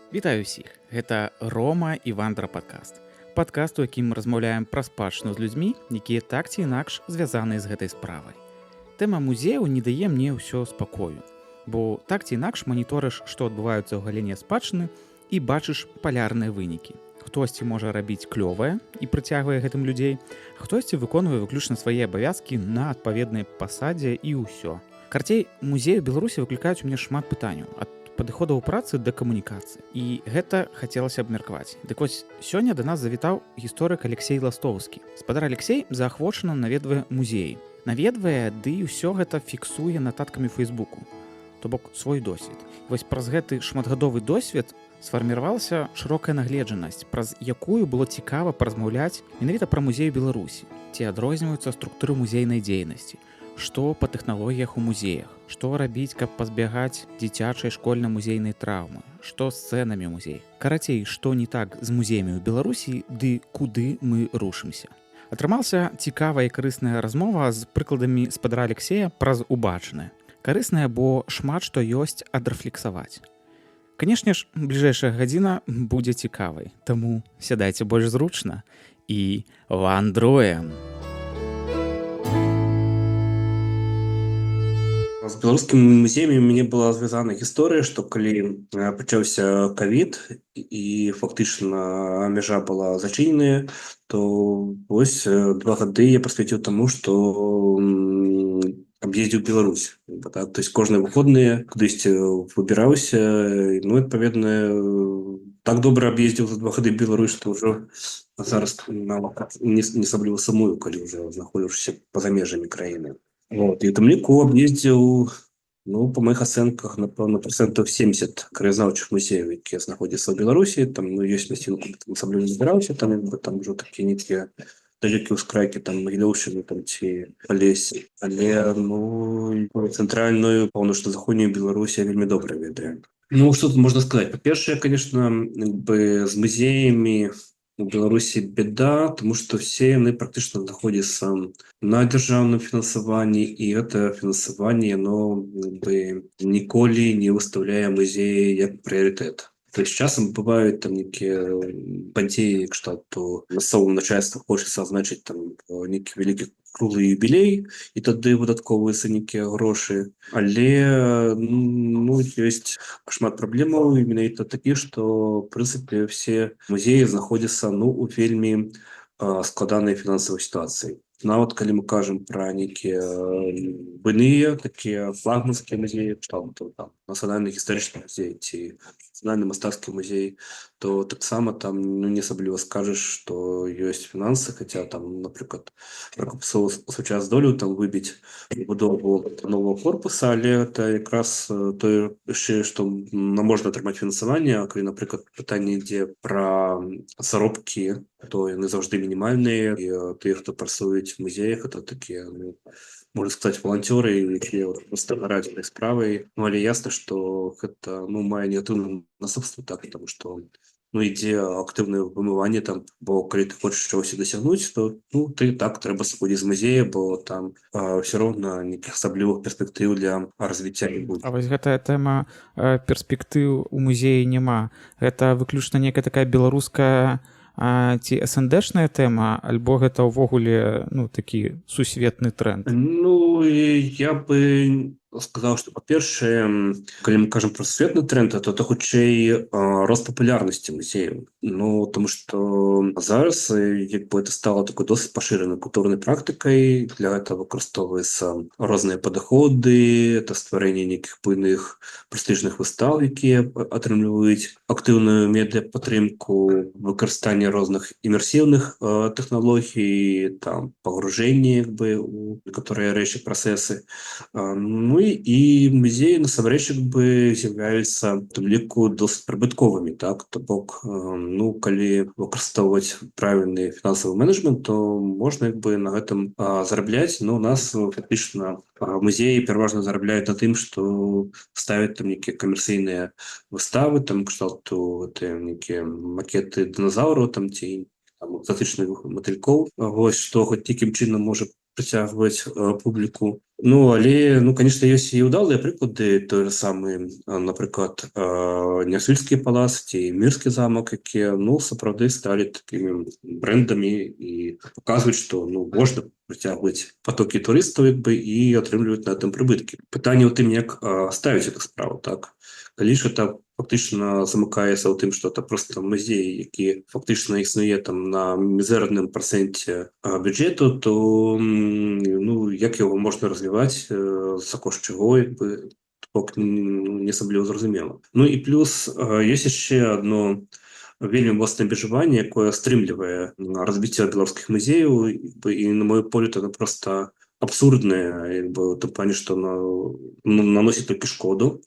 Вітаю ўсіх. Гэта Рома і Вандра падкаст. Падкаст, у якім мы размаўляем пра спадчыну з людзьмі, якія так ці інакш звязаныя з гэтай справай. Тэма музею не дае мне ўсё спакою, бо так ці інакш маніторыш, што адбываецца ў галіне спадчыны і бачыш палярныя вынікі. Хтосьці можа рабіць клёвае і прыцягвае гэтым людзей, хтосьці выконвае выключна свае абавязкі на адпаведнай пасадзе і ўсё. Карцей, музею Беларусі выклікаюць у мяне шмат пытанняў, ад падыходаў працы да камунікацыі. І гэта хацелася абмеркаваць. Дык вось сёння да нас завітаў гісторык Алексей Ластоўскі. Спадар Алексей заахвочана наведвае музеі. Наведвае, ды і ўсё гэта фіксуе нататкамі Фейсбуку. То бок свой досвед. Вось праз гэты шматгадовы досвед сфарміравалася шырокая нагледжанасць, праз якую было цікава паразмаўляць менавіта пра музею Беларусі. Ці адрозніваюцца структуры музейнай дзейнасці, што па тэхналогіях у музеях, што рабіць, каб пазбягаць дзіцячай школьна-музейнай траўмы, што з цэнамі музей. Карацей, што не так з музеямі ў Беларусі, ды куды мы рушымся. Атрымалася цікавая і карысная размова з прыкладамі спадара Алексея праз убачанае. Карысная, бо шмат што ёсць адрэфлексаваць. Канешне ж, бліжэйшая гадзіна будзе цікавай, таму сядайце больш зручна і вандруем! З беларускімі музеямі мне была звязана гісторыя, што калі пачаўся ковід і фактычна мяжа была зачыненая, то вось 2 гады я прысвяціў таму, што аб'ездзіў Беларусь. То есть кожныя выходныя кудысьці выбіраўся, ну, адпаведна, так добра аб'ездзіў за 2 гады Беларусь, што ўжо зараз не асабліва самую, калі ўжо знаходзішся па-за межамі краіны. Вот, і там ліку аб'ездзіў, ну, па маіх ацэнках, напэўна, 70% краязнаўчых музеяў, якія знаходзяцца ў Беларусі. Там, ну, ёсць мясціны, куды там асабліва не збіраўся, там ўжо такія нейкія далёкія ўскрайкі, там Магілёўшчыны там ці Палесе. Але, ну, цэнтральную, паўночна-заходнюю Беларусь я вельмі добра ведаю. Ну, што тут можна сказаць? Па-першае, конечно, з музеямі у Беларусі беда, тому што все яны практычна знаходзяцца на дзяржаўным фінансаванні, і гэта фінансаванне, яно ніколі не выстаўляе музеі як прыярытэт. То есть часам бываюць там нейкія падзеі, кшталту мясцовым начальствам хочацца азначыць там нейкі вялікі круглы юбілей, і тады выдаткоўваюцца нейкія грошы. Але, ну, ёсць шмат праблемаў менавіта такіх, што, в прынцыпе, все музеі знаходзяцца, ну, у вельмі складанай фінансавай сітуацыі. Нават калі мы кажам пра нейкія буйныя, такія флагманскія музеі, кшталту там нацыянальны гістарычны музей ці нацыянальны мастацкі музей, то таксама там, ну, не асабліва скажаш, што ёсць фінансы, хаця там, напрыклад, Пракопсоў сучас здолеў там выбіць будову нового корпуса, але это якраз тое яшчэ, што можна атрымаць фінансаванне, калі, напрыклад, пытанне ідзе пра заробкі, то яны заўжды мінімальныя, і тыя, хто працуюць в музеях, это такія, ну, можна сказаць, валанцёры, якія проста гараць гэтай справай. Ну, але ясна, што гэта, ну, мае негатыўнае наступствы, так, тому што, ну, ідзе актыўнае вымыванне там, бо калі ты хочаш чагось дасягнуць, то, ну, ты так трэба сыходзіць з музея, бо там ўсё роўна нейкіх асаблівых перспектыў для развіцця не будзе. А вось гэтая тэма перспектыў у музеі няма. Гэта выключна некая такая беларуская ці СНДшная тэма, альбо гэта ўвогуле, ну, такі сусветны тренд? Ну, я бы сказаў, што, па-першае, калі мы кажам пра сусветны тренд, то хутчэй рост папулярнасці музеяў. Ну, тому што зараз як бы это стала такой досыць пашыранай культурнай практыкай, для гэтага выкарыстоўваюцца розныя падыходы, это стварэнне нейкіх буйных прэстыжных выстаў, якія атрымліваюць актыўную медыапатрымку, выкарыстанне розных імерсіўных тэхналогій, там пагружэнне як бы у некаторыя рэчы, працэсы. Ну і музеі насамрэч як бы з'яўляюцца у тым ліку досыць прыбытковымі, так, то бок, ну, калі выкарыстоўваць правільны фінансавы менеджмент, то можна як бы на гэтым зарабляць. Ну, у нас фактычна музеі пераважна зарабляюць на тым, што ставяць там нейкія камерцыйныя выставы, там кшталту нейкія макеты дыназаўраў там ці там экзотычных матылькоў. Вось што хоць нейкім чынам можа прыцягваць публіку. Ну але конечно ёсць і ўдалыя прыклады, той же самы напрыклад Нясвільскі палац ці Мірскі замак, якія сапраўды сталі такімі брэндамі і паказваюць, што можна прыцягваць потокі турыстаў і атрымліваць на гэтым прыбыткі. Пытанне ў тым, як ставіць эту справу, так? Калі ж это фактычна замыкаецца ў тым, што это просто музей, які фактычна існуе там на мізэрным працэнце бюджэту, то як яго можна развіваць, за кошт чаго, не асабліва зразумела. Ну і плюс ёсць яшчэ адно вельмі моцнае абмежаванне, якое стрымлівае развіццё беларускіх музеяў, і на мой погляд, это просто абсурднае, в том плане, што наносіць толькі шкоду.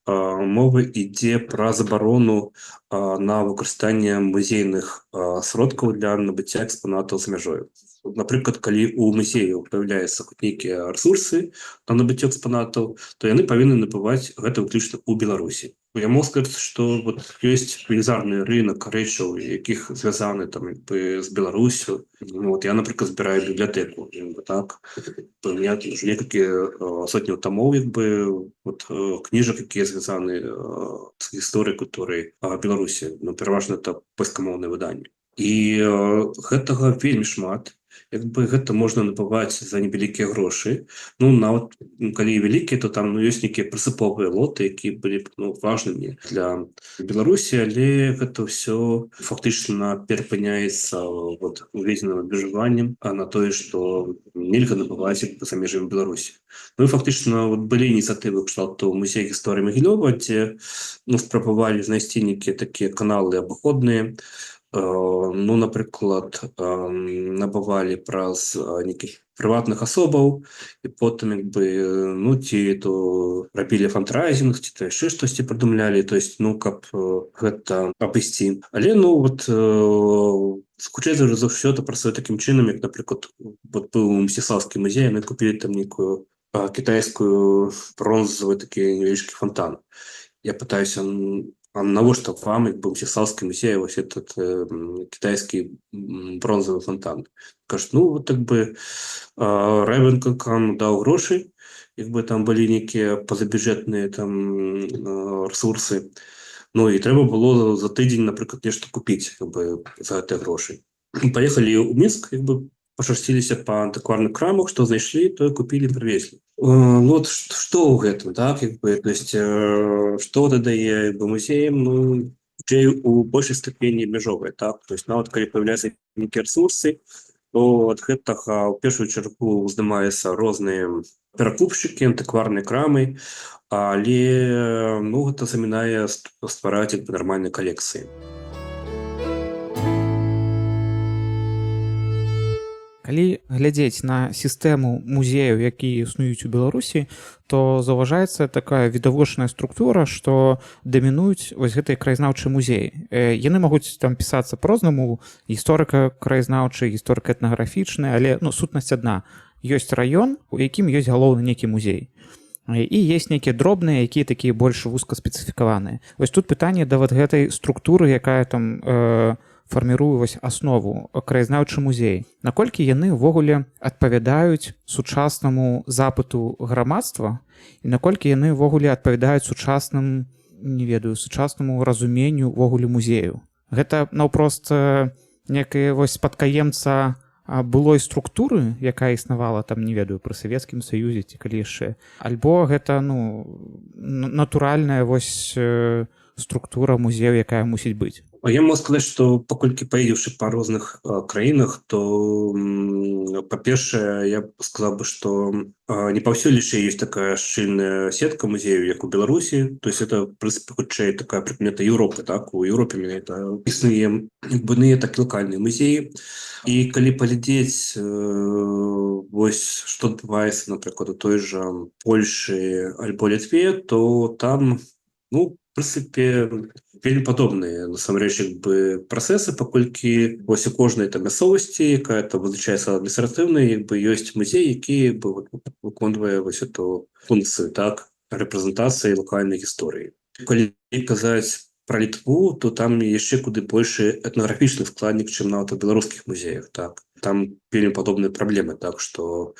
Мова ідзе пра забарону на выкарыстанне музейных сродкаў для набыцця экспанатаў за мяжою. Напрыклад, калі у музею павяляюцца нейкія рэсурсы на набыццё экспанатаў, то яны павінны набываць гэта выключна ў Беларусі. Я мог сказаць, што ёсць велізарны рынок рэчаў, якіх звязаны з Беларусю. Я, напрыклад, збіраю бібліятэку. Так? У меня уже некалькі сотняў тамоў кніжак, якія звязаны з гісторыяй культуры Беларусі. Пераважна это польскамоўныя выданні. І гэтага вельмі шмат. Гэта можна набываць за невялікія грошы. Нават калі вялікія, то там ёсць нейкія прынцыповыя лоты, якія былі важнымі для Беларусі, але гэта ўсё фактычна перапыняецца уведзеным абмежаваннем на тое, што нельга набываць за межамі Беларусі. І фактычна былі ініцыятывы кшталту музея гісторыі Магілёва, дзе спрабавалі знайсці нейкія такія каналы абыходныя. Напрыклад, набывалі праз нейкіх прыватных асобаў і потым ці то рабілі фандрайзінг, ці то яшчэ штосьці прыдумлялі, то есть каб гэта абысці. Але хутчэй за ўсё это працуе такім чынам, як, напрыклад, быў Мсціслаўскі музей, яны купілі там нейкую кітайскую бронзавы такі невялічкі фонтан. Я пытаюся, а навошта вам, Мсціслаўскі музей, этот китайский бронзовый фонтан? Кажуть, Райвенком дав гроші, там були некие позабюджетні ресурси. І треба було за тиждень, наприклад, нечто купити за ці гроші. Поїхали у Мінськ, пошерстилися по антикварных крамах, что знайшли, то и купили, привезли. Что у гэтым, так, то есть, что дадае музеям, у большей степени межовые, так, то есть, калі появляются некие ресурсы, то от гэтага в першую чергу уздымаюцца розныя перакупшчыкі, антыкварныя крамы, але гэта замінае ствараць нармальныя калекцыі. Калі глядзець на сістэму музеяў, якія існуюць у Беларусі, то заўважаецца такая відавочная структура, што дамінуюць гэтыя краязнаўчыя музеі. Яны могуць там пісацца по-рознаму, гісторыка-краязнаўчы, гісторыка-этнаграфічны, але сутнасць адна. Ёсць раён, у якім ёсць галоўны нейкі музей. І ёсць нейкія дробныя, якія такія больш вузкаспецыфікаваныя. Тут пытанне да гэтай структуры, якая там фарміруе аснову краязнаўчы музей. Наколькі яны ўвогуле адпавядаюць сучаснаму запыту грамадства і наколькі яны ўвогуле адпавядаюць сучаснаму разуменню ўвогуле музею. Гэта наўпрост некая спадкаемца былой структуры, якая існавала там, пры Савецкім Саюзе ці калі яшчэ. Альбо гэта натуральная структура музею, якая мусіць быць. Я могу сказать, что поколькі поездивши по разных краінах, то, по-першае, я сказал бы, что не паўсюль яшчэ есть такая шчыльная сетка музеяў, як у Беларусі. То есть это, в принципе, хутчэй такая прыкмета Еўропы, так? У Еўропе менавіта існуе буйныя, так і локальныя музеі. І калі паглядзець, што адбываецца, напрыклад, у той жа Польшы альбо Літве, то там, в принципе, вельмі падобныя насамрэч працэсы, паколькі у кожнай мясцовасці, якая вызначаецца адміністратыўнай, ёсць музей, які выконвае эту функцыю, так, рэпрэзентацыі локальнай гісторыі. Калі казаць про Літву, то там яшчэ куды большы этнаграфічны складнік, чым нават у беларускіх музеях, так. Там вельмі падобныя праблемы, так што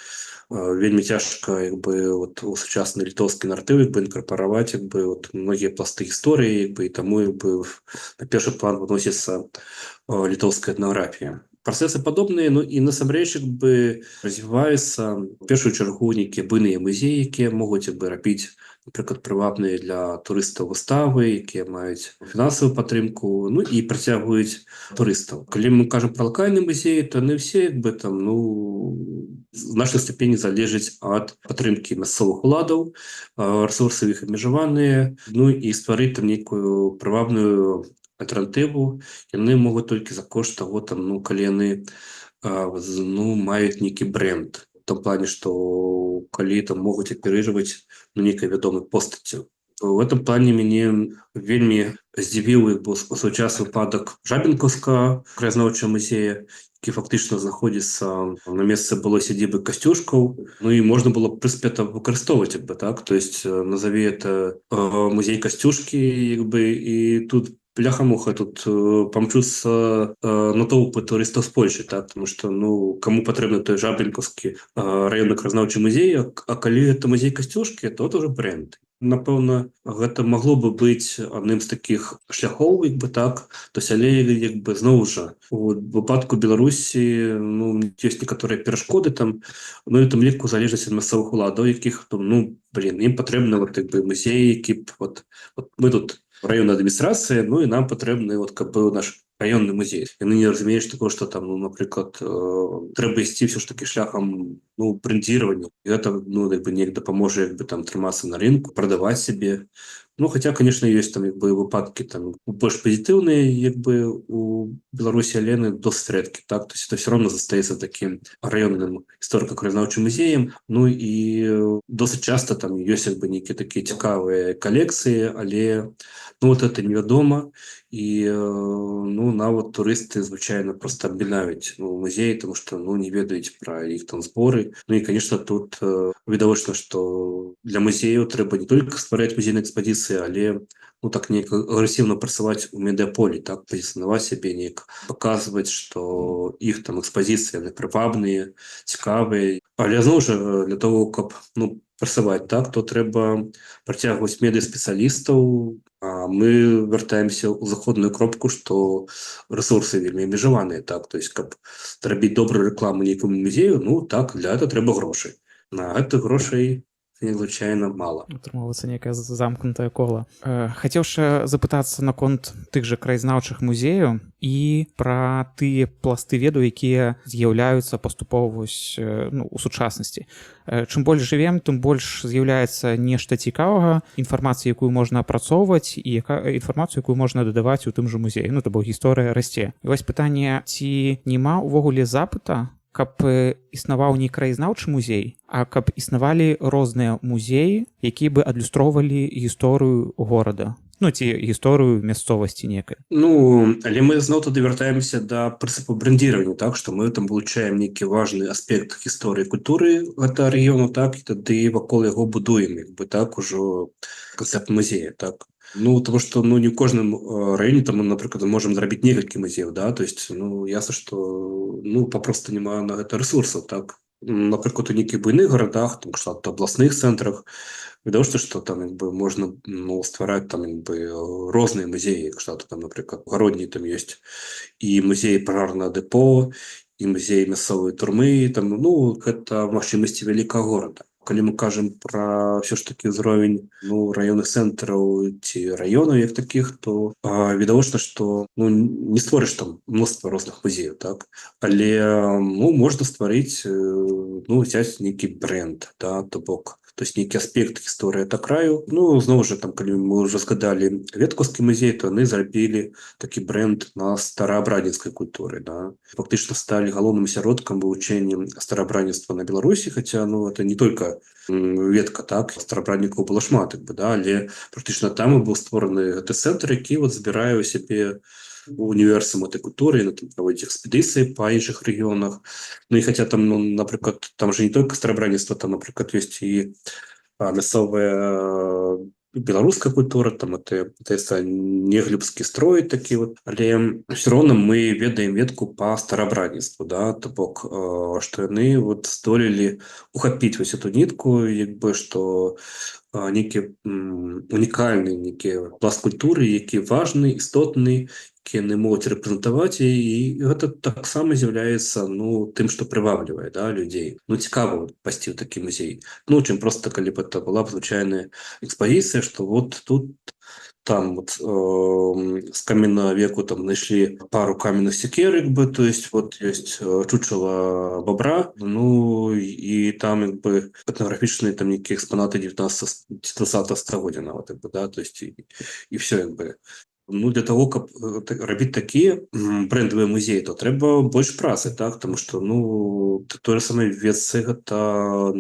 вельмі цяжка вот у сучасны літоўскі наратыў інкарпараваць вот многія пласты гісторыі і таму на першы план выносіцца літоўская этнаграфія. Працэсы падобныя, ну і насамрэч развіваюцца в першую чаргу нейкія буйныя музеі, якія могуць рабіць, напрыклад, прывабныя для турыстаў выставы, якія маюць фінансавую падтрымку, ну і прыцягваюць турыстаў. Калі мы кажам пра лакальны музей, то яны ўсе там, ну, в значнай ступені залежыць ад падтрымкі мясцовых уладаў, рэсурсы іх абмежаваныя, ну і стварыць там нейкую прывабную альтэрнатыву яны могуць толькі за кошт таго, там, ну, калі яны маюць нейкі бренд. В том плане, што калі там могуць аперыжваць нейкай вядомай постаццю. В этом плане мяне вельмі здзівіў у свой час выпадак Жабінкаўскага краязнаўчага музея, які фактычна знаходзіцца на месцы былой сядзібы Касцюшкаў. Ну і можна было прыспета выкарыстоўваць, так, то есть назаві это музей Касцюшкі, і тут бляха-муха, тут памчуцца натоўпы турыстаў з Польшчы, так, тому што, ну, каму патрэбны той Жабінкаўскі раённы краязнаўчы музей, а калі гэта музей Касцюшкі, то это ўжо бренд. Напэўна, гэта магло бы быць адным з такіх шляхоў, так, то есть, але зноў жа, у выпадку Беларусі, ну, ёсць некаторыя перашкоды там, ну, і там ліку залежнасць ад мясцовых уладаў, якіх, ну, ім патрэбны музей, які мы тут раённая адміністрацыя, ну і нам патрэбны каб быў наш раённы музей. Яны не разумеюць такое, што там, ну, напрыклад, трэба ісці ўсё ж такі шляхам, ну, брэндзіравання. І гэта, ну, неяк дапаможа там трымацца на рынку, прадаваць сябе. Ну, хаця, конечно, ёсць там выпадкі там больш пазітыўныя у Беларусі, але яны досыць рэдкі, так, то есть это все равно застаецца такім раённым гісторыка-краязнаўчым музеем. Ну і досыць часта там ёсць нейкія такія цікавыя калекцыі, але, ну, вот это невядома, і, ну, нават турысты звычайна проста абмінаюць музей, тому што, ну, не ведаюць пра іх там зборы. Ну і, конечно, тут відавочна, што для музею трэба не толькі ствараць музейныя экспазіцыі, але, ну, так неяк агрэсіўна працаваць у медыаполі, так, пазіцыянаваць сябе, неяк паказваць, што іх там экспазіцыі, яны прывабныя, цікавыя. Але зноў жа, для того, каб, ну, працаваць так, то трэба працягваць медыаспецыялістаў, а мы вяртаемся ў заходную кропку, што рэсурсы вельмі абмежаваныя, так, то есть, каб зрабіць добрую рэкламу нейкаму музею, ну, так, для гэта трэба грошы. На гэта грошай звычайна мала. Атрымоўваецца нейкае замкнутае кола. Хацеў яшчэ запытацца наконт тых жа краязнаўчых музеяў і пра тыя пласты ведаў, якія з'яўляюцца паступова у сучаснасці. Чым больш жывем, тым больш з'яўляецца нешта цікавага, інфармацыі, якую можна апрацоўваць, і інфармацыю, якую можна дадаваць у тым жа музеі. Ну, то бок гісторыя расце. І вось пытанне, ці няма ўвогуле запыта, каб існаваў не краязнаўчы музей, а каб існавалі розныя музеі, якія бы адлюстроўвалі гісторыю горада, ну, ці гісторыю мясцовасці некай. Ну, але мы зноў тады вяртаемся да прынцыпу брэндзіравання, так, што мы там вылучаем нейкі важны аспект гісторыі і культуры гэтага рэгіёну, так, і тады вакол яго будуем, так, ужо канцэпт музея, так. Ну, тому што, ну, не ў кожным раёне там мы, напрыклад, можам зрабіць некалькі музеяў, да, то есть, ну, ясна, што, ну, папросту няма на гэта рэсурсаў, так. Напрыклад, у нейкіх буйных гарадах, там, кшталт абласных цэнтрах, відавочна, што там, можна, ну, ствараць там, розныя музеі, кшталт, там, напрыклад, у Гародні там ёсць і музей пажарнага дэпо, і музей мясцовай турмы, там, ну, гэта магчымасці вялікага горада. Калі мы кажам пра ўсё ж такі ўзровень, ну, раённых цэнтраў ці раёнаў як такіх, то відавочна, што, ну, не створыш там мноства розных музеяў, так, але, ну, можна стварыць, ну, взяць нейкі бренд, да, то бок, то есть нейкі аспект гісторыі ад краю. Ну, зноў жа, там, калі мы ўжо згадалі Веткаўскі музей, то яны зрабілі такі бренд на стараабрадніцкай культуры, да. Фактычна сталі галоўным асяродкам вывучэння стараабрадніцтва на Беларусі, хаця, ну, это не толькі Ветка, так, стараабраднікаў было шмат, да, але практычна там і быў створаны гэты цэнтр, які вот збірае ў сябе універсам этой культуры, праводзіць экспедыцыі па іншых рэгіёнах. Ну і хаця там, ну, напрыклад, там же не толькі стараабрадніцтва, там, напрыклад, ёсць і мясцовая беларуская культура, там это не глебскі строй такі вот, але все роўна мы ведаем ветку па старабранніцтву, да, то бок што яны вот здолелі ухапіць вось эту нітку, як бы што нейкі унікальны нейкі пласт культуры, які важны, істотны, які яны могуць рэпрэзентаваць, і гэта таксама з'яўляецца тым, што прываблівае, да, людзей. Цікава вот пайсці ў такі музей. Чым проста калі б это была б звычайная экспазіцыя, што вот тут там вот с каменного веку там нашли пару каменных секер, як бы, то есть вот есть чучело бобра, и там як бы этнографічныя там некие экспонаты 19-20 стагоддзя нават, як бы, да, то есть и все, як бы. Для того, каб рабіць такія брэндавыя музеі, то трэба больш працы, так, тому што тое самае Венецыя гэта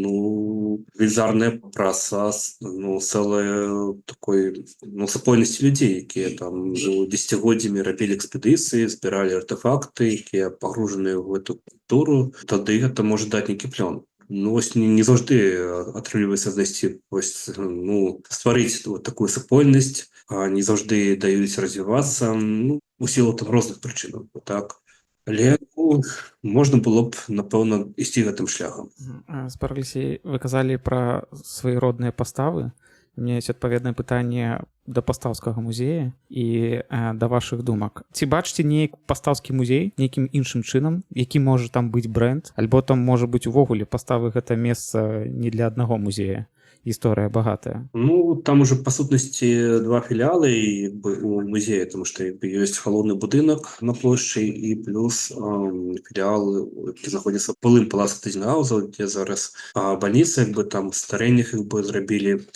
велізарная праца, цэлая такой супольнасці людзей, якія там дзесяцігоддзямі рабілі экспедыцыі, збіралі артефакты, якія пагружаныя ў гэту культуру, тады гэта можа даць нейкі плён. Вось не заўжды атрымліваецца знайсці, стварыць вот такую супольнасць, не заўжды даюць развівацца, у сілу там розных прычынаў, так. Але можна было б, напэўна, ісці гэтым шляхам. Спар Алексей, вы казалі пра свае родныя паставы. У меня есть адпаведнае пытанне да пастаўскага музея і да вашых думак. Ці бачыце нейкі пастаўскі музей нейкім іншым чынам, які можа там быць брэнд, альбо там можа быць увогуле паставы гэта месца не для аднаго музея? Гісторыя багатая. Там уже па сутнасці два філіалы як бы у музея, тому што ёсць галоўны будынак на плошчы і плюс філіал, які знаходзіцца ў былым палацы Тызенгаузаў, дзе зараз бальніца, як бы там старэнніх як бы зрабілі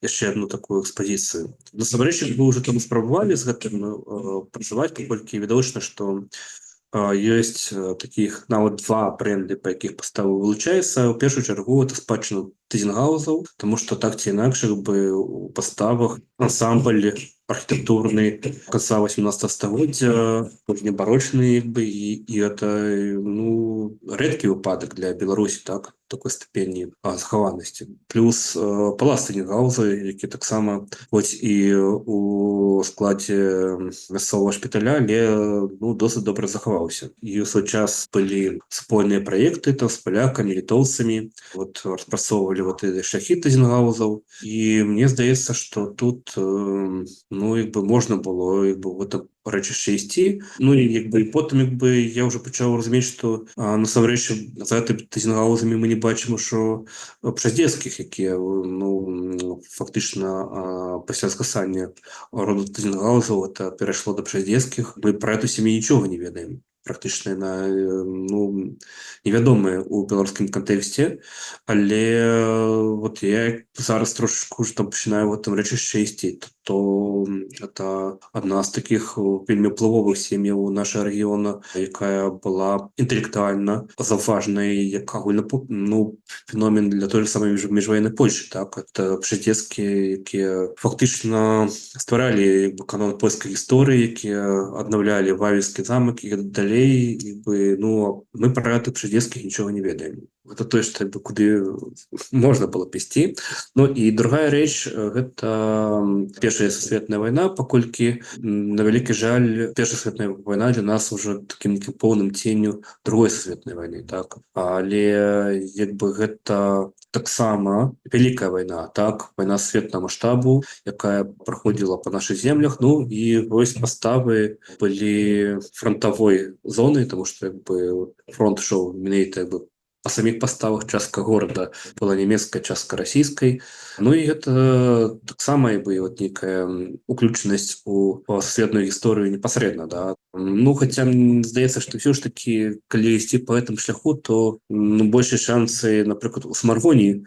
яшчэ одну такую экспазіцыю. Насамрэч, вы ўжо там спрабавалі з гэтым працаваць, паколькі відавочна, што ёсць такіх нават два бренды, па якіх пастава вылучаецца. У першую чаргу это спадчына Тызенгаузаў, тому што так ці інакш як бы у паставах ансамбль архітэктурны конца 18 стагоддзя, небарочны як бы, і это рэдкі выпадак для Беларусі, так, такой ступені захаванасці. Плюс палац Тызенгауза, які таксама хоць і у складзе мясцовага шпіталя, але досыць добра захаваўся. І ў свой час былі супольныя праекты там з палякамі, літоўцамі, вот распрацоўвалі вот эти шляхі Тызенгаузаў, і мне здаецца, што тут як бы можна было як бы в это рэчышча ісці. І як бы і потым як бы я ўжо пачаў разумець, што насамрэч за гэтымі Тызенгаузамі мы не бачым ужо Пшаздзецкіх, якія фактычна пасля скасання роду Тызенгаузаў это перайшло да Пшаздзецкіх. Мы пра эту сям'ю нічога не ведаем. Практычна яна невядомая ў беларускім кантэксце, але вот я зараз трошечку там пачынаю в этом рэчышча ісці, то это адна з такіх вельмі ўплывовых сем'яў нашага рэгіёна, якая была інтэлектуальна заўважнай як агульны феномен для той самай міжваеннай Польшчы, так. Это Пшаздзецкія, якія фактычна стваралі канон польскай гісторыі, якія аднаўлялі Вавельскі замак і далей. Мы пра тых Пшаздзецкіх нічога не ведаем. Гэта тое, што куды можна было б ісці. І другая рэч, гэта Першая сусветная вайна, паколькі, на вялікі жаль, Першая сусветная вайна для нас ужо такім поўным ценню Другой сусветнай вайны, так. Але як бы гэта таксама вялікая вайна, так, вайна сусветнага маштабу, якая праходзіла па нашых землях, і вось паставы былі фронтавой зонай, тому што як бы фронт ішоў менавіта як бы па саміх паставах, частка горада была нямецкая, частка расійскай. І гэта таксама як бы вот нейкая уключанасць у сусветную гісторыю непасрэдна, да. Хаця здаецца, што ўсё ж такі, калі ісці па гэтым шляху, то большыя шансы, напрыклад, у Смаргоні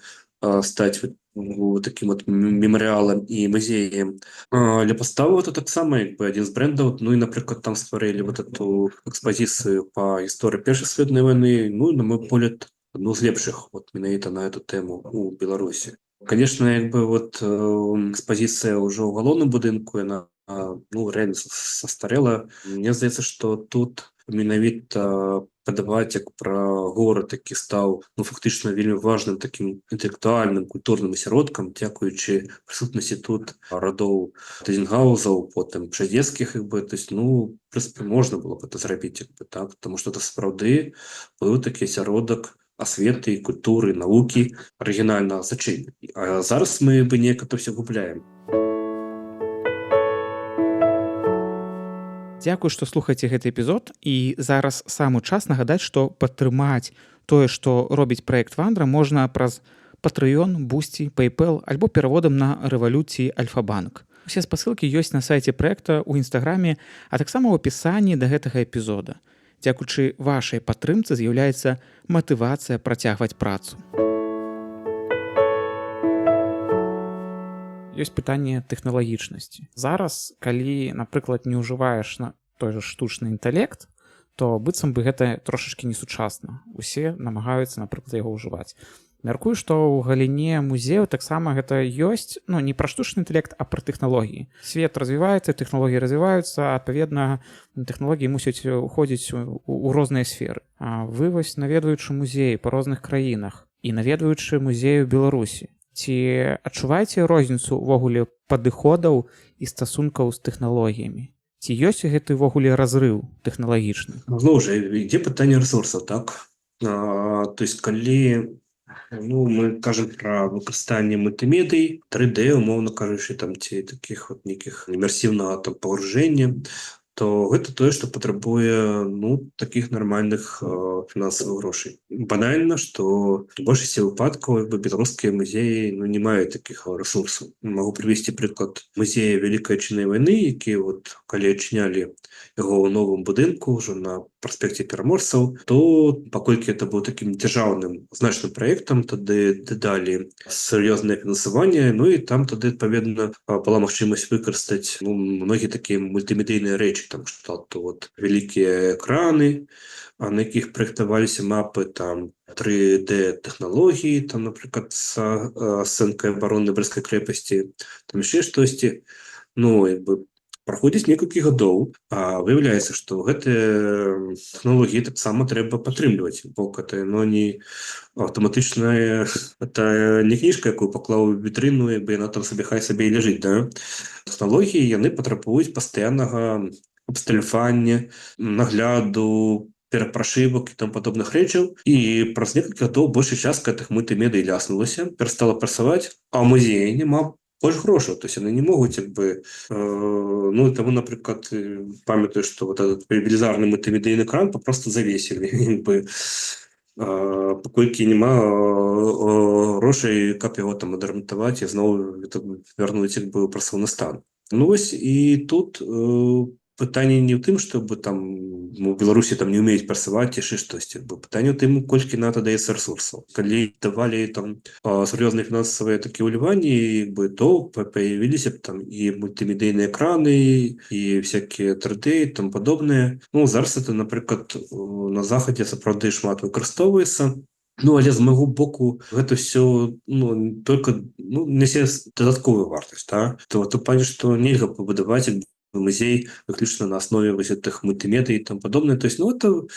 стаць таким вот мемарыалам і музеем. Для паставы это таксама як бы адзін з брэндаў. І, напрыклад, там стварылі вот эту экспазіцыю па гісторыі Першай сусветнай вайны, на мой погляд, адну з лепшых вот менавіта на эту тэму у Беларусі. Конечно, як бы вот экспазіцыя ўжо ў галоўным будынку, яна реально састарэла. Мне здаецца, што тут менавіта падаваць як пра горад, які стаў фактычна вельмі важным такім інтэлектуальным культурным асяродкам, дзякуючы прысутнасці тут радоў Тызенгаузаў, потым Пшадзецкіх, прынцыпе, можна было б это зрабіць, так, тому што это сапраўды быў такі асяродак асветы, культуры, навукі арыгінальнага значэння. А зараз мы бы неяк это ўсё губляем. Дзякую, што слухаеце гэты эпізод, і зараз самы час нагадаць, што падтрымаць тое, што робіць праект Вандра, можна праз Patreon, Boosty, PayPal альбо пераводам на рэвалюцыі Альфа-банк. Усе спасылкі ёсць на сайце праекта, у інстаграме, а таксама ў апісанні да гэтага эпізода. Дзякуючы вашай падтрымцы з'яўляецца матывацыя працягваць працу. Ёсць пытанне тэхналагічнасці. Зараз, калі, напрыклад, не ўжываеш на той жа штучны інтэлект, то быццам бы гэта трошачкі несучасна. Усе намагаюцца, напрыклад, яго ўжываць. Мяркую, што ў галіне музею таксама гэта ёсць, не пра штучны інтэлект, а пра тэхналогіі. Свет развіваецца, тэхналогіі развіваюцца, адпаведна, тэхналогіі мусяць уходзіць у розныя сферы. А вы вось наведваючы музеі па розных краінах і наведваючы музею Беларусі, ці адчуваеце розніцу ўвогуле падыходаў і стасункаў з тэхналогіямі? Ці ёсць гэты ўвогуле разрыў тэхналагічны? Зноў жа, ідзе пытанне рэсурсаў, так? То есть, калі мы кажам пра выкарыстанне мультымедый, 3D, умоўна кажучы, ці такіх нейкіх імерсіўнага пагружэння, то гэта тое, што патрабуе такіх нармальных фінансавых грошай. Банальна, што у большасці выпадкаў беларускія музеі не маюць такіх рэсурсаў. Магу прывесці прыклад музея Вялікай Адчыннай вайны, які калі адчынялі яго ў новым будынку ўжо на праспекце Пераможцаў, то паколькі это быў такім дзяржаўным значным праектам, тады далі сур'ёзнае фінансаванне, і там тады адпаведна была магчымасць выкарыстаць многія такія мультымедыйныя рэчы, вялікія экраны, на якіх праектаваліся мапы 3D-тэхналогіі, напрыклад, з ацэнкай абароны Брэсцкай крэпасці, яшчэ штосьці. Праходзіць некалькі гадоў, а выяўляецца, што гэтыя тэхналогіі таксама трэба падтрымліваць, бо гэта не аўтаматычная, это не кніжка, якую паклаў у вітрыну, яна там хай сабе і ляжыць, да? Тэхналогіі, яны патрабуюць пастаяннага абсталявання, нагляду, перапрашывак і там падобных рэчаў, і праз некалькі гадоў большая частка тых мультымедый ляснулася, перастала працаваць, а ў музеі няма больш грошаў, то есть яны не могуць таму, напрыклад, памятаю, што этот велізарны мультымедыйны экран папросту завесілі, паколькі няма грошай, каб яго адрамантаваць і зноў вярнуць ў працоўны стан. І тут пытанне не ў тым, што у Беларусі не ўмеюць працаваць яшчэ штосьці, бо пытанне ў тым, колькі на гэта даецца рэсурсаў. Калі давалі сур'ёзныя фінансавыя такія ўліванні, то паявіліся б і мультымедыйныя экраны, і всякія 3D і там падобныя. Зараз это, напрыклад, на захадзе сапраўды шмат выкарыстоўваецца. Але з майго боку гэта ўсё только нясе дадатковую вартасць. То ў плане, што нельга пабудаваць музей выключна на аснове гэтых мультымедый і там падобнае. То есть, это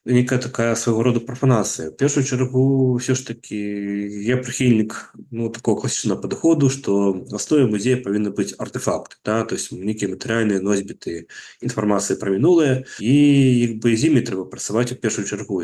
некая такая свайго роду прафанацыя. В першую чаргу, ўсё ж такі, я прыхільнік такого класічнага падыходу, што в аснове музея павінны быць артефакты, то есть нейкія матэрыяльныя носьбіты інфармацыі пра мінулае, і з імі трэба працаваць у першую чаргу.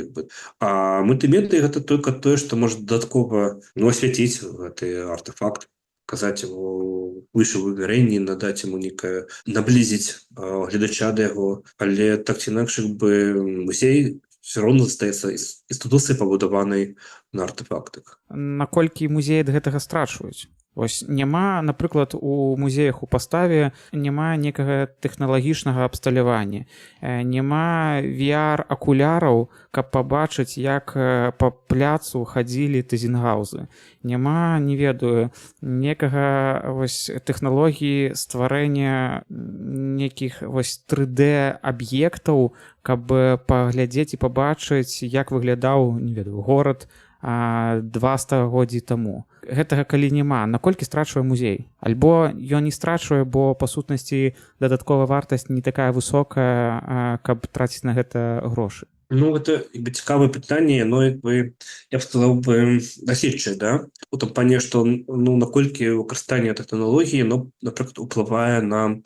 А мультымедыі гэта толькі тое, што можа дадаткова асвяціць гэты артефакт, казаць его выйшы вымярэнні, надаць яму некае, наблізіць гледача да яго, але так ці інакш музей все роўна застаецца інстытуцыяй, пабудаванай на артефактах. Наколькі музеі ад гэтага страчваюць? Вось няма, напрыклад, у музеях у паставе няма некага тэхналагічнага абсталявання, няма VR-акуляраў, каб пабачыць, як па пляцу хадзілі Тызенгаўзы. Няма, не ведаю, некага тэхналогіі стварэння нейкіх 3D-аб'ектаў, каб паглядзець і пабачыць, як выглядаў, не ведаю, горад 2 стагоддзі таму. гэтага калі няма, наколькі страчвае музей, альбо ён не страчвае, бо па сутнасці дадатковая вартасць не такая высокая, каб траціць на гэта грошы. Ну, это цікаве питання, но якби я б сказав би дослідче, да? У тому плані, що ну наколькі використання технології, ну, наприклад, впливає на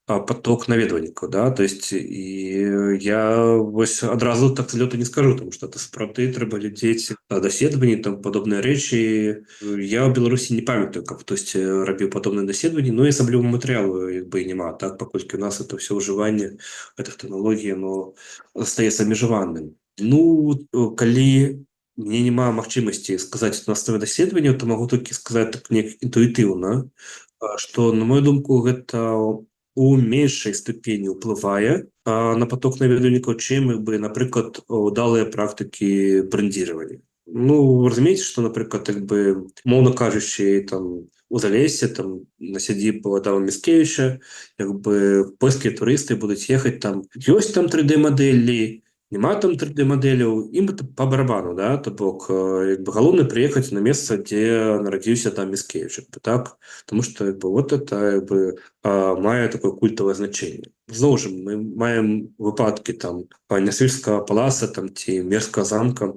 поток навідувальників, да? Тобто, і я ось одразу так з льоту не скажу, тому що це справді треба глядіти дослідження, там подобні речі. Я в Білорусі не пам'ятаю, як хтось робив подобне дослідження, но і особливого матеріалу якби нема, так? Покольки у нас це все вживання технології, ну, застаецца межаванным. Ну, калі мне няма магчымасці сказаць на аснове даследавання, то магу толькі сказаць так неяк інтуітыўна, што, на мою думку, гэта у меншай ступені ўплывае на поток наведвальнікаў, чым, напрыклад, удалыя практыкі брэндзіравання. Ну, разумееце, што, напрыклад, моўна кажучы, там, у Залессе, там, на сядзібу Адама Міцкевіча, польскія турысты будуць ехаць, там, ёсць там 3D-мадэлі, няма там 3D-мадэляў, ім это па барабану, да, то бок, галоўнае прыехаць на месца, дзе нарадзіўся там Міцкевіч, так, тому што, вот это, мае такое культавае значэнне. Зноў жа, мы маем выпадкі, там, Нясвіжскага палаца, там, ці Мерскага замка,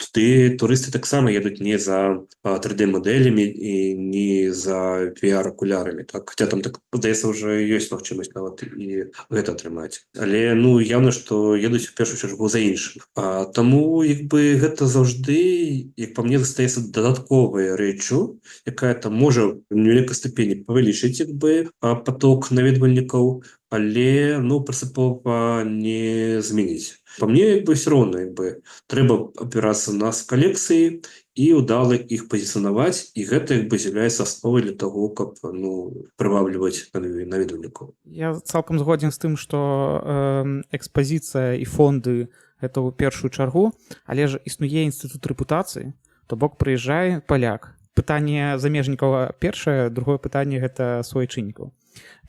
туды турысты таксама едуць не за 3D-мадэлямі і не за VR-акулярамі, так? Хаця там, так, здаецца, ўжо ёсць магчымасць нават і гэта атрымаць. Але, ну, явна, што едуць у першую чаргу за іншым. Таму, гэта заўжды, як па мне, застаецца дадатковай рэччу, якая там можа в невялікай ступені павялічыць, поток наведвальнікаў, але, ну, прынцыпова не зменіць. По мне, все роўна, трэба апірацца на калекцыі і ўдала іх пазіцыянаваць, і гэта, з'яўляецца асновай для таго, каб, ну, прывабліваць наведвальнікаў. Я цалкам згодзін з тым, што экспазіцыя і фонды гэта ў першую чаргу, але ж існуе інстытут рэпутацыі, то бок прыязджае паляк. Пытанне замежнікаў першае, другое пытанне гэта суайчыннікаў.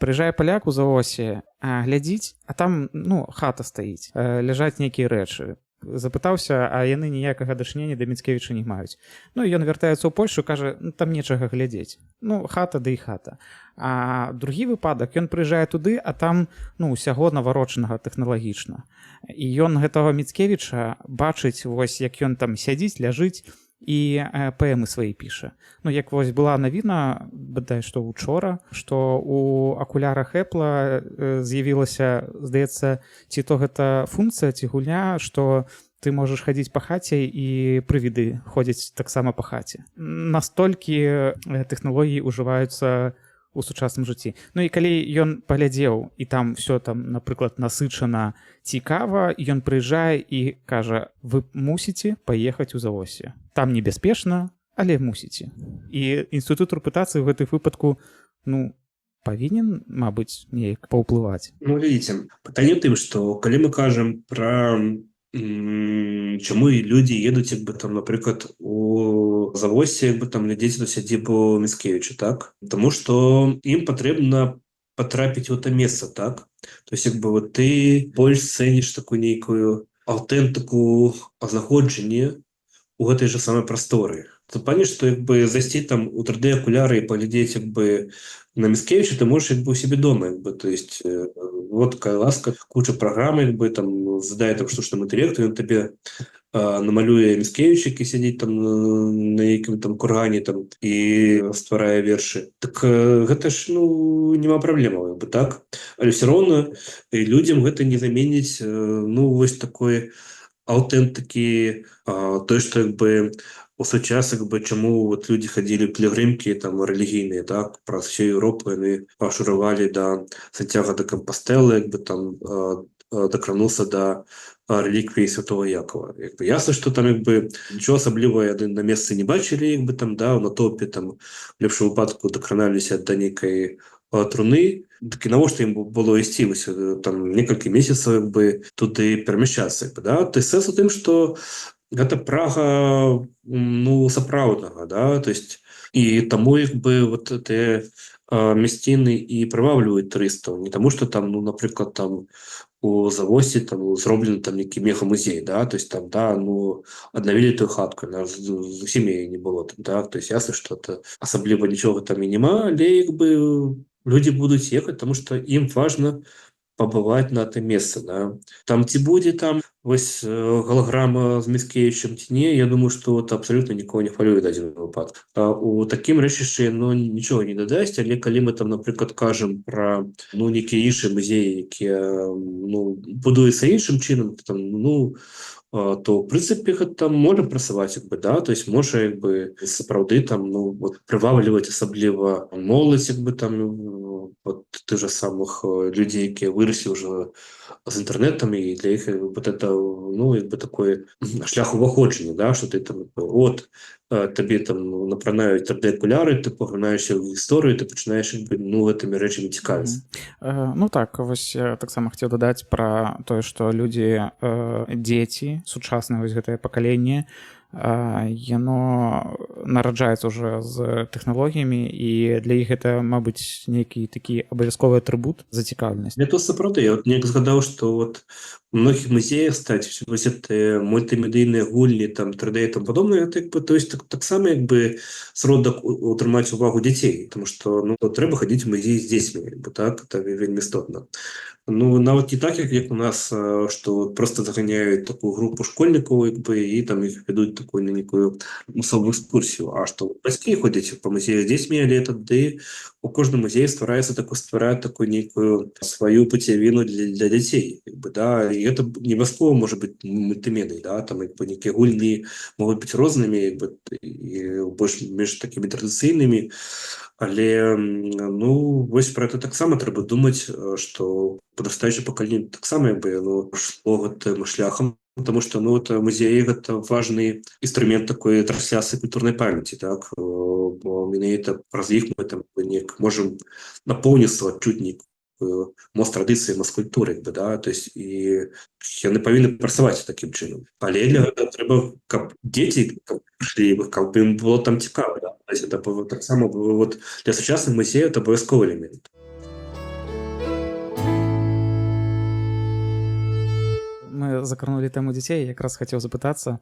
Прыязджае паляк у Завосе, глядзіць, а там, ну, хата стаіць, ляжаць нейкія рэчы. Запытаўся, а яны ніякага дачынення да Міцкевіча не маюць. Ну, ён вяртаецца ў Польшу, кажа, ну, там нечага глядзець. Ну, хата да і хата. А другі выпадак, ён прыязджае туды, а там, ну, усяго наварочанага тэхналагічна. І ён гэтага Міцкевіча бачыць, вось, як ён там сядзіць, ляжыць, і паэмы свае піша. Ну, як вось была навіна, бадай, што учора, што у акулярах Apple з'явілася, здаецца, ці то гэта функцыя, ці гульня, што ты можаш хадзіць па хаце і прывіды ходзяць таксама па хаце. Настолькі тэхналогіі ўжываюцца у сучасным жыцці. Ну і калі ён паглядзеў, і там все там, напрыклад, насычана цікава, ён прыязджае і кажа, вы мусіце паехаць у Завосе. Там небяспечна, але мусіце. І інстытут рэпутацыі ў гэтым выпадку, ну, павінен, мабыць, неяк паўплываць. Ну, видите, пытанне ў тым, што калі мы кажам пра чаму людзі едуць, там, напрыклад, у Завосе, там, глядзець на сядзібу Міцкевіча, так? Таму што ім патрэбна патрапіць у гэта месца, так? То есть, вот ты больш цэніш такую нейкую аўтэнтыку знаходжання у гэтай жа самай прасторы. То пані, што зайсці там у 3D-акуляры і паглядзець на Міцкевіча ты можаш у себе дома, то есть вот такая ласка, куча праграм, там задае там штучны інтэлект, ён табе намалюе Міцкевіча, які сядзіць там на нейкім там кургане там і стварае вершы. Так гэта ж, ну, няма праблемаў, так? Але все роўна людзям гэта не заменіць, ну, вось такой аўтэнтыкі, той, што у свой час, чаму вот людзі хадзілі пілігрымкі там рэлігійныя, так, праз всю Еўропу яны пашуравалі да Сантьяго де Кампастэлы, там дакрануцца да рэліквіі святого Якова. Ясна, што там нічого асаблівага яны на месцы не бачылі, там, да, на топе там в лепшым выпадку дакраналіся да нейкай труны, так і навошта ім было ісці там некалькі месяцаў туды перамяшчацца, да? То есть сэнс у тым, што гэта прага, ну, сапраўднага, да, то есть і таму вот те мясціны і прывабліваюць турыстаў не таму што там ну напрыклад там у завосе там зроблены там нейкі мега-музей да то есть там да ну аднавілі тую хатку зусім яе не было там да то есть ясна што это асабліва нічога там і няма але як бы людзі будуць ехаць таму што ім важна пабываць на тым месцы да там ці будзе там вось галаграма з Міцкевічам ці не я думаю што вот абсалютна нікого не хвалюе дадзены выпадак у такім рэчышчы ну нічога не дадасць але калі мы там напрыклад кажам пра ну нейкія іншыя музеі якія ну будуецца іншым чынам там ну то в прынцыпе гэта можа працаваць як бы да то есть можа як бы сапраўды там ну вот прывабліваць асабліва моладзь як бы там вот ты же самых людзей якія выраслі ўжо з інтэрнэтам і для іх вот это ну як бы такой шлях уваходжання да что ты там от табе там напранаюць 3D-акуляры ты пагранаешся ў гісторыю ты пачынаеш ну гэтымі рэчамі цікавіцца Ну так вось таксама хацеў дадаць пра тое што людзі дзеці сучаснае вось гэтае пакаленне яно нараджаецца ўжо з тэхналогіямі і для іх гэта мабыць нейкі такі абавязковы атрыбут зацікаўленасць мне то сапраўды я неяк згадаў што вот у многіх музеях стаць вось гэтыя мультымедыйныя гульні там 3D і там падобнае это як бы то есть таксама як бы сродак утрымаць увагу дзяцей тому што ну трэба хадзіць у музей з дзецьмі так это вельмі істотна ну нават не так як у нас што просто заганяюць такую групу школьнікаў як бы і там іх вядуць такую на нейкую масовую экскурсію а што бацькі ходзяць па музею з дзецьмі але тады у кожным музеі ствараецца ствараюць такую нейкую сваю пуцявіну для дзяцей як бы да і это не абавязкова можа быць мультымедый да там як бы нейкія гульні могуць быць рознымі як бы і больш-менш такімі традыцыйнымі але ну вось про это таксама трэба думаць што падрастаючае пакаленне таксама як бы яно шло гэтым шляхам потому что ну это музей гэта важны інструмент такой трансляцыі культурнай памяці так бо менавіта праз іх мы там неяк можам напоўніцтва адчуць нейкую мост традыцыі маскультуры бы да то есть і яны павінны працаваць такім чынам але для гэта трэба каб дзеці прыйшлі каб ім было там цікава да? Это таксама вот для сучасных музеяў это абавязковы элемент мы закранули тэму дзяцей якраз хацеў запытацца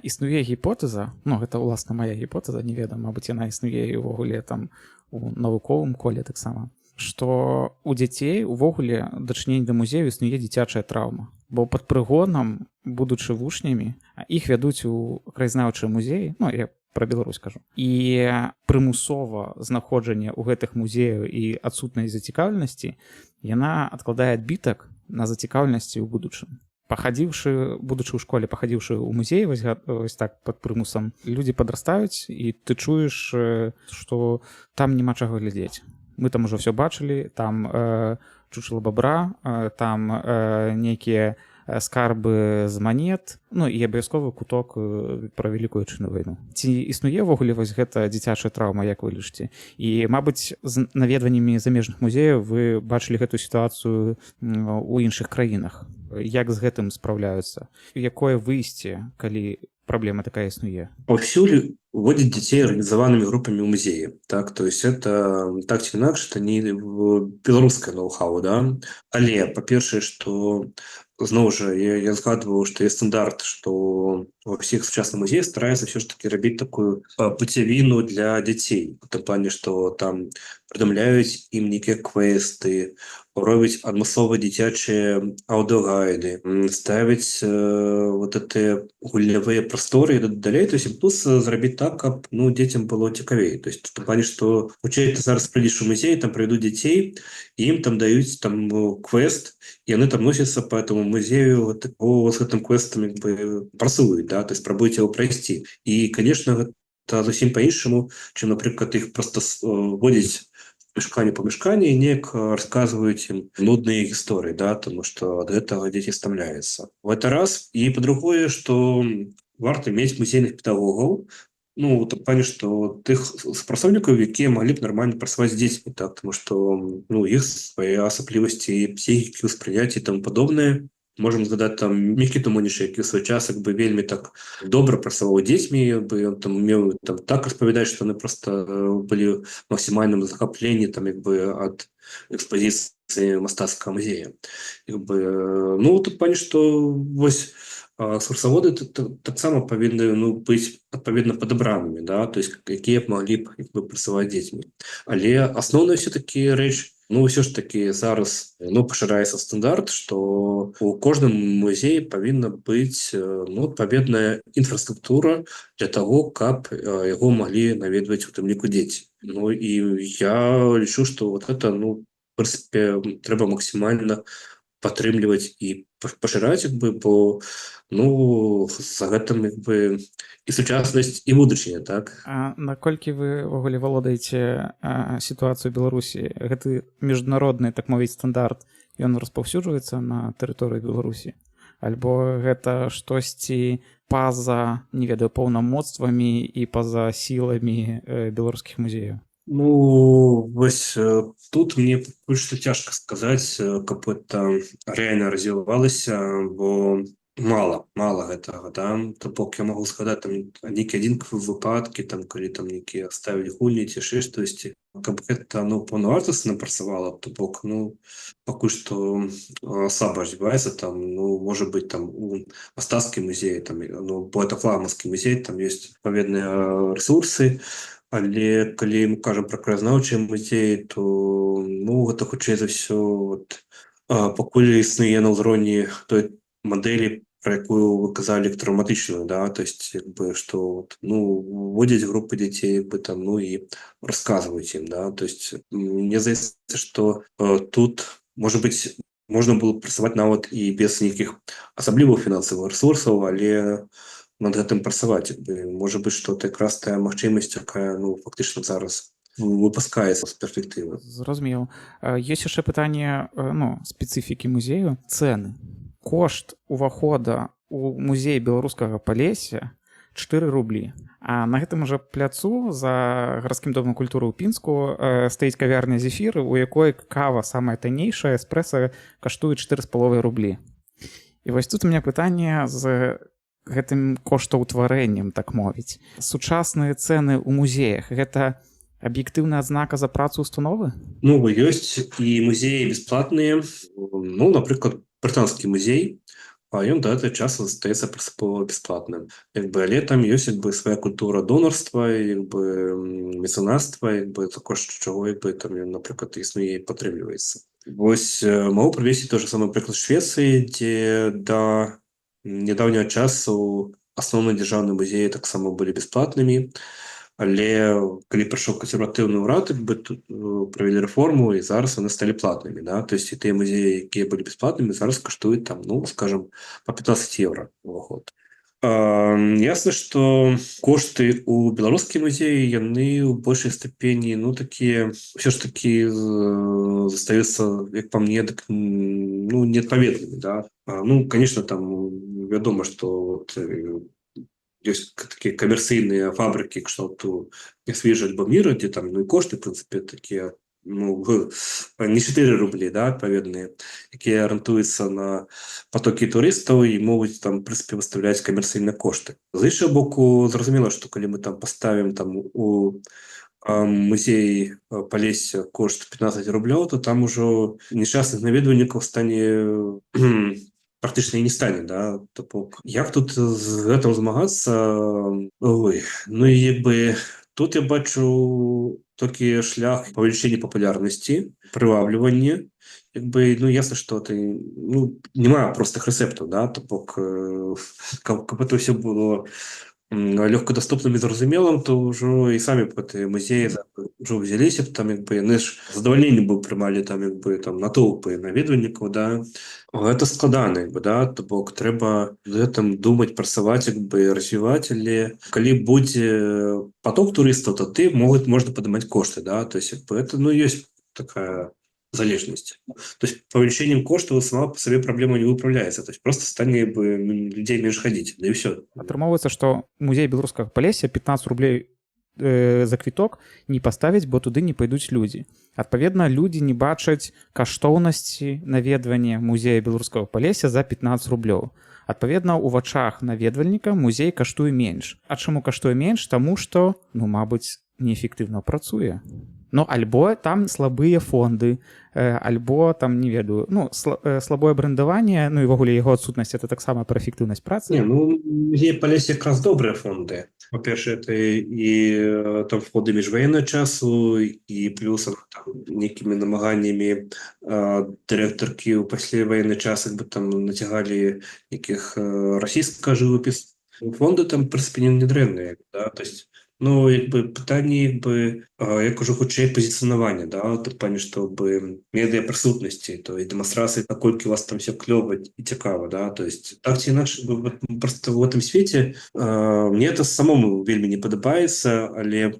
існуе гіпотэза ну гэта ўласна моя гіпотэза не ведам мабыць яна існуе увогуле там у навуковым коле таксама што у дзяцей увогуле дачыненне да музею існуе дзіцячая траўма бо пад прыгонам будучы вучнямі іх вядуць у краязнаўчыя музеі ну я про Беларусь кажу і прымусова знаходжанне ў гэтых музеяў і адсутнасць зацікаўленасці яна адкладае адбітак на зацікаўленасці ў будучым пахадзіўшы будучы ў школе пахадзіўшы ў музей вось так под прымусам людзі падрастаюць і ты чуеш што там няма чаго глядзець мы там ужо все бачылі там чучела бабра там нейкія скарбы з манет ну і абавязковы куток пра вялікую чыну вайну ці існуе ўвогуле вось гэта дзіцячая траўма як вы лічыце і мабыць з наведваннямі замежных музеяў вы бачылі гэту сітуацыю у іншых краінах як з гэтым спраўляюцца якое выйсце калі праблема такая існуе паўсюль уводзяць дзяцей арганізаванымі групамі ў музеі так то есть это так ці інакш это не беларускае ноу-хау да але па-першае што зноў жа я згадваў што ёсць стандарт што ва ўсіх сучасных музеях стараецца ўсё ж такі рабіць такую пуцявіну для дзяцей у тым плане што там прыдумляюць ім нейкія квесты робяць адмыслова дзіцячыя аўдыогайды ставяць вот гэтыя гульнявыя прасторы і далей то есть плюс зрабіць так каб ну дзецям было цікавей то есть у тым плане што хутчэй ты зараз прыйдзеш у музей там прыйдуць дзяцей і ім там даюць там квест яны там носяцца по этому музею з гэтым квестам працуюць да то есть спрабуйце яго прайсці і конечно гэта зусім па-іншаму чым напрыклад іх просто водзіць мешканне па мешканні і неяк расказваюць ім нудныя гісторыі да тому што ад гэтага дзеці стамляецца в это раз і па-другое што варта мець музейных педагогаў ну так пані што тых супрацоўнікаў якія маглі б нармальна працаваць з дзецьмі так тому што ну іх свае асаблівасці псіхікі ўспрыняцці і таму падобнае можам згадаць там Мікіту Муніша, які ў свой час як бы вельмі так добра працаваў дзецьмі, як бы ён там меў там так распавядаць, што яны проста былі ў максімальным захапленні там як бы ад экспазіцыі мастацкага музея. Як бы, ну тут плане, што вось экскурсаводы таксама павінны быць адпаведна падабранымі, да? То есть якія б маглі б як бы працаваць дзецьмі. Але асноўная ўсё-такі рэч, ўсё ж такі зараз пашыраецца стандарт, што у кожным музеі павінна быць адпаведная інфраструктура для таго, каб яго маглі наведваць у тым ліку дзеці. Ну і я лічу, што вот это, в прынцыпе, трэба максімальна падтрымліваць і пашыраць, як бы, бо за гэтым як бы і сучаснасць і будучыня, так? А наколькі вы ўвогуле валодаеце сітуацыю ў Беларусі? Гэты міжнародны, так мовіць, стандарт, ён распаўсюджваецца на тэрыторыі Беларусі? Альбо гэта штосьці па-за, не ведаю, паўнамоцтвамі і па-за сіламі беларускіх музеяў? Вось тут мне пакуль што цяжка сказаць, каб это рэальна развівалася, бо мала гэтага, да? То бок я магу згадаць там нейкі адзінкавыя выпадкі, там калі там нейкія ставілі гульні ці яшчэ штосьці. Каб гэта паўнавартасна працавала, то бок пакуль што слаба развіваецца, там можа быць там у мастацкім музеі, там бо это флагманскі музей, там ёсць адпаведныя рэсурсы. Але калі мы кажам пра краязнаўчыя музеі, то гэта хутчэй за ўсё пакуль існуе на ўзроўні той мадэлі, пра якую вы казалі, траўматычную, да, то есть як бы што водзяць групы дзяцей, як бы там і расказваюць ім, да, то есть мне здаецца, што тут можа быць можна было працаваць нават і без нейкіх асаблівых фінансавых рэсурсаў, але над гэтым працаваць, можа быць, што якраз тая магчымасць, якая фактычна зараз выпускаецца з перспектывы. Зразумеў. Ёсць яшчэ пытанне спецыфікі музею. Цэны. Кошт увахода у музей беларускага Палесся 4 рублі. А на гэтым жа пляцу за гарадскім домам культуры ў Пінску стаіць кавярня «Зефір», у якой кава самая таннейшая, эспрэса каштуе 4,5 рублі. І вось тут у меня пытанне з гэтым коштаўтварэннем, так мовіць. Сучасныя цэны ў музеях — гэта аб'ектыўная адзнака за працу установы? Ёсць і музеі бясплатныя. Напрыклад, брытанскі музей, ён да гэтага часу застаецца прынцыпова бясплатным. Але там ёсць свая культура донарства, мецэнацтва, за кошт чаго там, напрыклад, існуе і падтрымліваецца. Вось магу прывесці той же самы прыклад Швецыі, дзе да нядаўняга часу асноўныя дзяржаўныя музеі таксама былі бясплатнымі, але калі прыйшоў кансерватыўны ўрад, тут правялі рэформу, і зараз яны сталі платнымі, да? То есть і тыя музеі, якія былі бясплатнымі, зараз каштуюць там, скажам, па 15 евро ўваход. Ясна, што кошты ў беларускім музеі, яны ў большай ступені, такія, ўсё ж такі застаюцца, як па мне, неадпаведнымі, да? Конечно, там вядома, што ёсць такія камерцыйныя фабрыкі кшталту «Свежа альбо міра», дзе там і кошты, в прынцыпе, такія не 4 рублі, да, адпаведныя, якія арыентуюцца на потокі турыстаў і могуць там, в прынцыпе, выставляць камерцыйныя кошты. З іншага боку, зразумела, што калі мы там паставім там у музеі Палесся кошт 15 рублёў, то там ужо нешчасных наведвальнікаў стане практычна і не стане, да? Як тут з гэтым змагацца? Тут я бачу толькі шлях павелічэння папулярнасці, прываблівання. Ясна, што няма простых рэцэптаў, да? Каб это ўсё было лёгкадаступным і зразумелым, то ўжо і самі музеі ўжо ўзяліся б, там яны ж задавальненнем бы прымалі там натоўпы наведвальнікаў, да. Гэта складана, да, то бок трэба з гэтым думаць, працаваць, развіваць, але калі будзе поток турыстаў, то можна падымаць кошты, да, то есть это, ёсць такая залежнасць. То есть павелічэннем коштаў сама па сабе праблема не выпраўляецца, то есть просто стане людзей менш хадзіць, да і ўсё. Атрымоўваецца, што музей беларускага Палесся 15 рублей за квіток не паставіць, бо туды не пойдуць людзі. Адпаведна, людзі не бачаць каштоўнасці наведвання музея беларускага Палесся за 15 рублёў. Адпаведна, у вачах наведвальніка музей каштуе менш. А чаму каштуе менш? Таму што, мабыць, неэфектыўна працуе. Альбо там слабыя фонды, альбо там, не ведаю, слабое брэндаванне, і ввогуле яго адсутнасць, это таксама пра эфектыўнасць працы. Музей Палесся якраз добрыя фонды. Па-першае, это і там фонды міжваеннага часу, і плюс нейкімі намаганнямі дырэктаркі ў пасляваенны час там нацягалі якіх расійскага жывапіс. Фонды там, прынцыпе, не дрэнныя, да, то есть пытанне, як ужо хутчэй пазіцыянавання, да, в плане, чтобы медыа прысутнасці, то есть дэманстрацыі, наколькі у вас там все клёва і цікава, да, то есть так ці інакш, просто в этом свеце мне это самому вельмі не падабаецца, але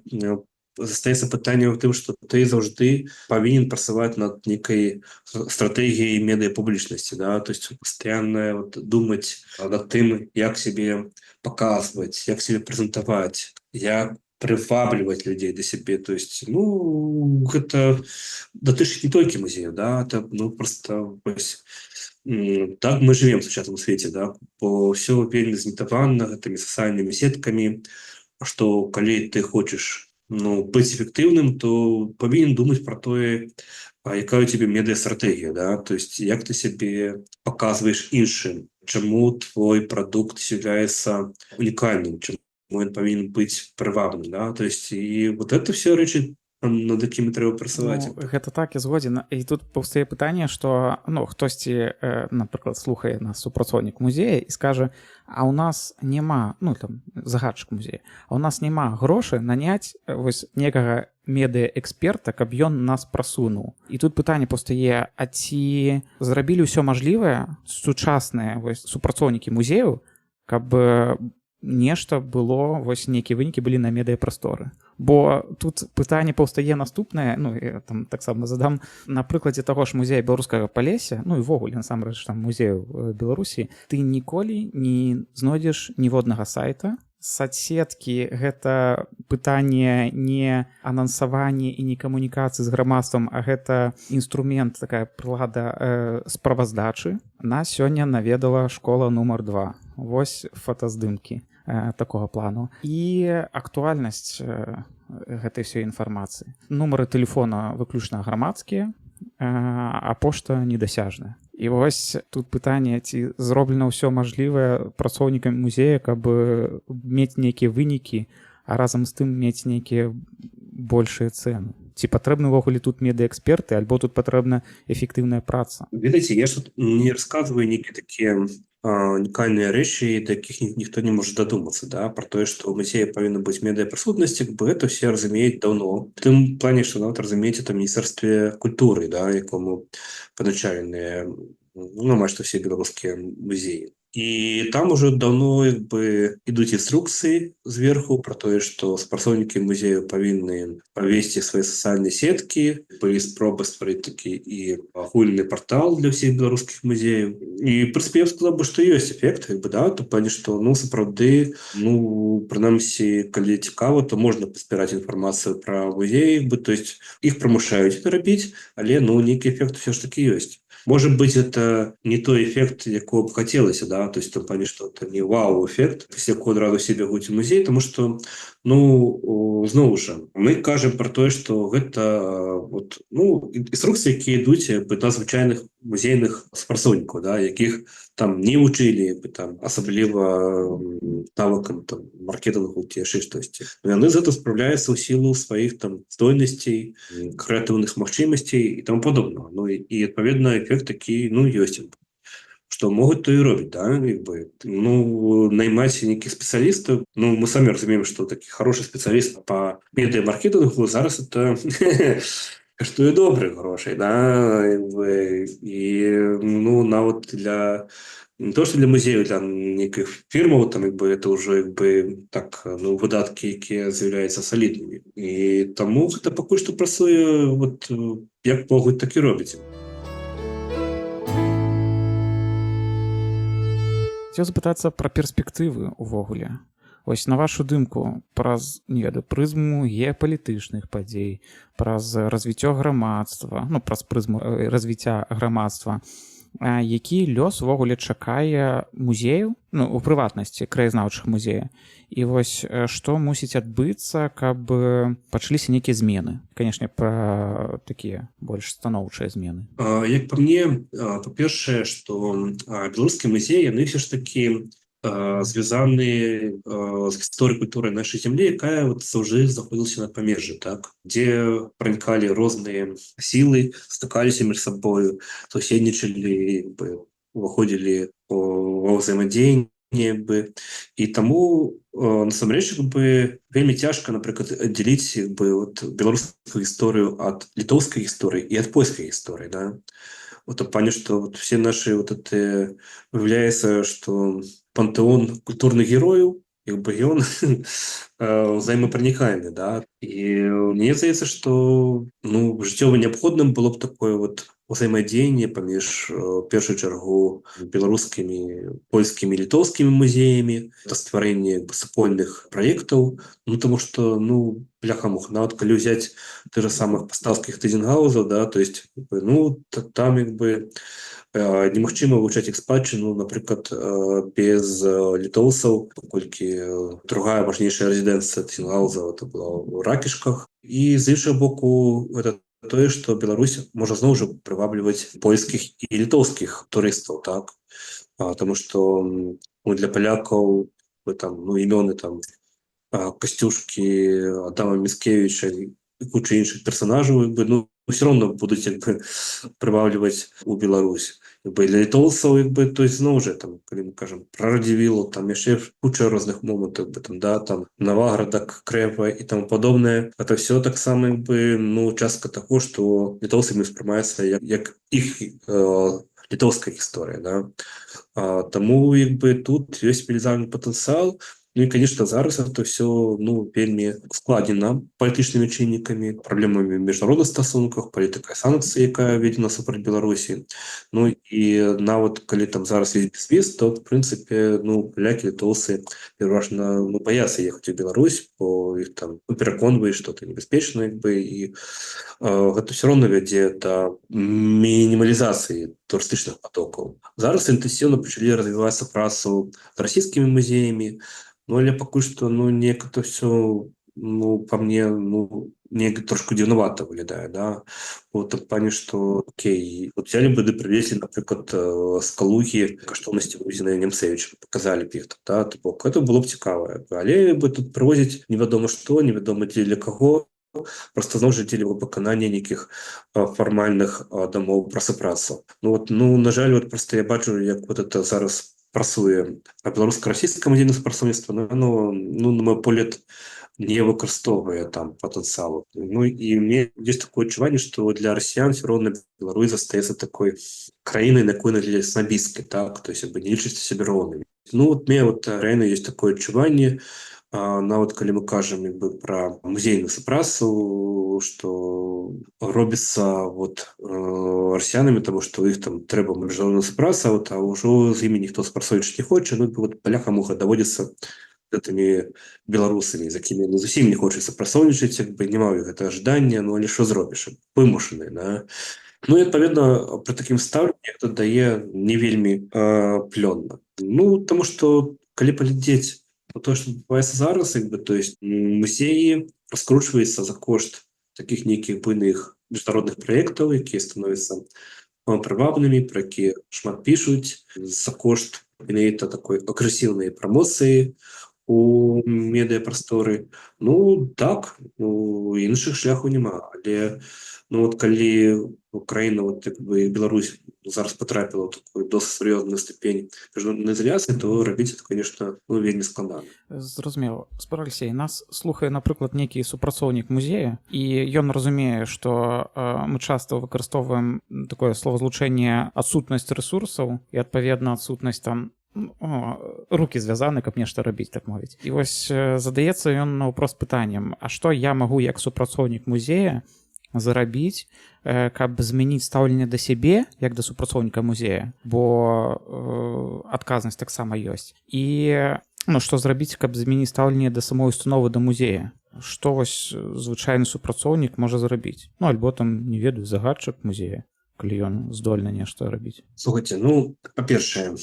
застаецца пытанне ў тым, што ты заўжды павінен працаваць над нейкай стратэгіяй медыапублічнасці, да, то есть пастаянна думаць над тым, як сябе паказваць, як сябе прэзентаваць, як прывабліваць людзей да сябе, то есть гэта датычыць не толькі музею, да, это просто так мы живем в сучасным свеце, да, бо ўсё вельмі змітавана гэтымі сацыяльнымі сеткамі, што калі ты хочаш быць эфектыўным, то павінен думаць пра тое, якая у цябе медыа-стратэгія, да, то есть як ты сябе паказваеш іншым, чаму твой прадукт з'яўляецца унікальным, чаму ён павінен быць прывабным, да, то есть і вот это все рэчы, над якімі трэба працаваць. Гэта так, я згодзен. І тут паўстае пытанне, што хтосьці, напрыклад, слухае нас супрацоўнік музея і скажа, а ў нас няма, загадчык музея, а ў нас няма грошай наняць вось некага медыа-эксперта, каб ён нас прасунуў. І тут пытанне паўстае, а ці зрабілі ўсё мажлівае сучасныя супрацоўнікі музею, каб нешта было, нейкія вынікі былі на медыапрасторы. Бо тут пытанне паўстае наступнае, я там таксама задам на прыкладзе таго ж музея беларускага Палесся, і ввогуле, насамрэч, там музею Беларусі, ты ніколі не знойдзеш ніводнага сайта. Соцсеткі — гэта пытанне не анансавання і не камунікацыі з грамадствам, а гэта інструмент, такая прылада справаздачы. Нас сёння наведала школа нумар 2. Вось фотаздымкі такога плану. І актуальнасць гэтай всёй інфармацыі. Нумары тэлефона выключна грамадскія, а пошта недасяжная. І вось тут пытанне, ці зроблена ўсё мажлівае працоўнікамі музея, каб мець нейкія вынікі, а разам з тым мець нейкія большыя цэны. Ці патрэбны ўвогуле тут медыаэксперты, альбо тут патрэбна эфектыўная праца? Ведаеце, я ж тут не расказваю нейкія такія унікальныя рэчы, да якіх ніхто не можа дадумацца, да, пра тое, што ў музеі павінна быць медыапрысутнасць, гэта все разумеюць даўно. В тым плане, што нават разумееце, там міністэрстве культуры, да, якому падначаленыя амаль што все беларускія музеі. І там уже давно ідуць інструкцыі зверху пра тое, што супрацоўнікі музею павінны павесці свае сацыяльныя сеткі, былі спробы стварыць такі і агульны партал для ўсіх беларускіх музеяў. І прынцыпе, я сказаў бы, што ёсць эфект, да, то плане, што сапраўды, прынамсі, калі цікава, то можна паспіраць інфармацыю пра музеі, то есть іх прымушаюць это рабіць, але нейкі эфект все ж таки ёсць. Может быть, это не той эффект, якого б хотелось, да, то есть в том плане, что это не вау-эффект, все одразу все бегут в музей, потому что, знову ж, мы кажем про то, что это инструкции, які йдуть на звичайних музейних спрацовників, да, яких там не вчили, там, особливо навыкам там, маркетингу, ті щось. Вони з цим справляються у силу своїх там здольностей, креативних можливостей і тому подобного. І, відповідно, ефект такий, есть. Что могут, то и робить, да, наймать неких специалистов, мы сами разумеем, что такие хорошие специалисты по медиа-маркетингу зараз это коштує добрых грошей, да, і, нават для, не то, что для музею, для неких фірмаў, там, это уже, так, видатки, які з'являються солідними. І тому це поки що працює, як можуть, так і робить. Хотел запытацца пра перспектывы ўвогуле. Вось на вашу думку, праз, не ведаю, прызму геапалітычных падзей, праз развіццё грамадства, ну, праз прызму развіцця грамадства, які лёс увогуле чакае музею, ну, у прыватнасці краязнаўчых музеяў, і вось што мусіць адбыцца, каб пачаліся нейкія змены, канешне, пра такія больш станоўчыя змены. Як па мне, па-першае, што беларускія музеі, яны ўсё ж такі звязаны з гісторыяй культуры нашай зямлі, якая вот заўжды знаходзілася на памежжы, так, дзе пранікалі розныя сілы, стыкаліся між сабою, суседнічалі, уваходзілі ва ўзаемадзеянне, і таму насамрэч вельмі цяжка, напрыклад, аддзяліць вот беларускую гісторыю ад літоўскай гісторыі і ад польскай гісторыі, да. Вот в плане, что вот все наши вот это выявляется, что пантеон культурных героев, он взаимопроникальный, да. И мне здаецца, что жыццёва неабходным было б такое вот узаемадзеянне паміж першую чаргу беларускімі, польскімі, літоўскімі музеямі, это стварэнне супольных праектаў, потому что, бляха-муха, нават калі ўзяць ты же самых пастаўскіх тызенгаузаў, да, то есть, там немагчыма вывучаць іх спадчыну, напрыклад, без літоўцаў, паколькі другая важнейшая рэзідэнцыя тызенгаузаў это была ў Ракішках. І з іншага боку, это тое, што Беларусь можа зноў жа прывабліваць польскіх і літоўскіх турыстаў, так, потому что для палякаў імёны там Касцюшкі, Адама Міцкевіча і куча іншых персонажаў, все равно будуць прывабліваць у Беларусь. Для літоўцаў, то есть зноў жа, калі мы кажам пра Радзівілу, там яшчэ куча розных момантаў, там Новаградак, Крэпа і таму падобнае. Это все таксама частка таго, што літоўцамі ўспрымаецца як іх літоўская гісторыя, да. Таму тут ёсць велізарны патэнцыял. Ну і, конечно, зараз это все вельмі складзена палітычнымі чыннікамі, праблемамі ў міжнародных стасунках, палітыкай санкцый, якая введзена супраць Беларусі. І нават калі там зараз ёсць безвіз, то в прынцыпе палякі, літоўцы пераважна баяцца ехаць у Беларусь, бо іх там пераконваюць, што это небяспечна, і гэта все роўна вядзе да мінімалізацыі турыстычных потокаў. Зараз інтэнсіўна пачалі развівацца працу з расійскімі музеямі, але пакуль што неяк это все па мне неяк трошку дзіўнавата выглядае, да. Вот в плане, что окей, вот взяли бы да прывезлі, напрыклад, з Калугі каштоўнасці вывезеныя Немцевічам, паказалі б іх, да, это было б цікава, але тут прывозяць невядома што, невядома для каго, просто зноў жа дзеля выканання нейкіх фармальных дамоў пра супрацу. На жаль, просто я бачу, як вот это зараз працуе беларуска-расійскае музейнае супрацоўніцтва, на мой погляд, не выкарыстоўвае там патэнцыялу. І мне ёсць такое адчуванне, што для расіян все роўна Беларусь застаецца такой краінай, на якой наглядзе снабісткай, так, то есть не лічыцца сябе роўнымі. Мне рэальна ёсць такое адчуванне, нават калі мы кажам пра музейную супрацу, што робіцца расіянамі, таму што ў іх там трэба міжнародная супраца, а ўжо з імі ніхто супрацоўнічаць не хоча, паляха-муха даводзіцца гэтымі беларусамі, з якімі зусім не хочуць супрацоўнічаць, не маю гэтага жадання, але што зробіш, вымушаны, да. І адпаведна пры такім стаўленні гэта дае не вельмі плённа. Таму што калі паглядзець то, што адбываецца зараз, то есть музеі раскручваюцца за кошт такіх нейкіх буйных міжнародных праектаў, якія становяцца прывабнымі, пра якія шмат пішуць, за кошт менавіта такой агрэсіўнай прамоцыі у медыяпрасторы. Так, іншых шляхаў няма, але калі Украіна, Беларусь зараз потрапіла ў такую досыць сур'ёзную ступень міжнароднай ізаляцыі, то рабіць это, конечно, вельмі складана. Зразумела. Спадар Алексей, нас слухае, напрыклад, нейкі супрацоўнік музея, і ён разумее, што мы часта выкарыстоўваем такое словазлучэнне адсутнасць рэсурсаў і, адпаведна, адсутнасць там рукі звязаны, каб нешта рабіць, так мовіць. І вось задаецца ён наўпрост пытаннем, а што я магу як супрацоўнік музея зарабіць, каб змяніць стаўленне да сябе як да супрацоўніка музея, бо адказнасць таксама ёсць, і што зрабіць, каб змяніць стаўленне да самой установы, да музея, што вось звычайны супрацоўнік можа зрабіць, альбо там, не ведаю, загадчык музея, калі ён здольны нешта рабіць. Слухайте, па-першае,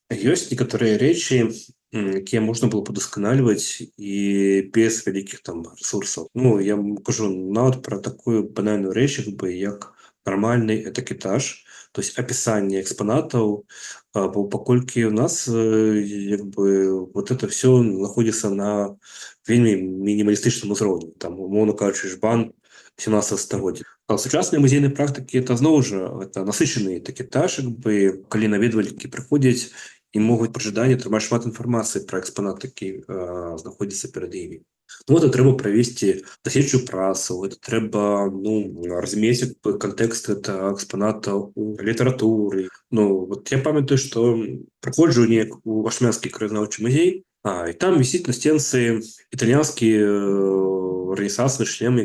ёсць некаторыя рэчы, якія можна было падасканальваць і без вялікіх там ресурсаў. Я кажу нават пра такую банальную рэч, як нармальны этыкетаж, то есть апісанне экспанатаў, бо паколькі у нас вот это все находится на вельмі мінімалістычным узроўні, там, умоўна кажучы, жбан 17 стагоддзя. А сучасныя музейныя практыкі это зноў жа это насычаны этыкетаж, калі наведвальнікі прыходзяць і могуць пры жаданні атрымаць шмат інфармацыі пра экспанат, які знаходзіцца перад імі. Это трэба правесці даследчую працу, это трэба размесціць кантэкст гэтага экспаната ў літаратуры. Я памятаю, што прыходжу неяк у Ашмянскі краязнаўчы музей, і там вісіць на сценцы італьянскі рэнесансны шлем,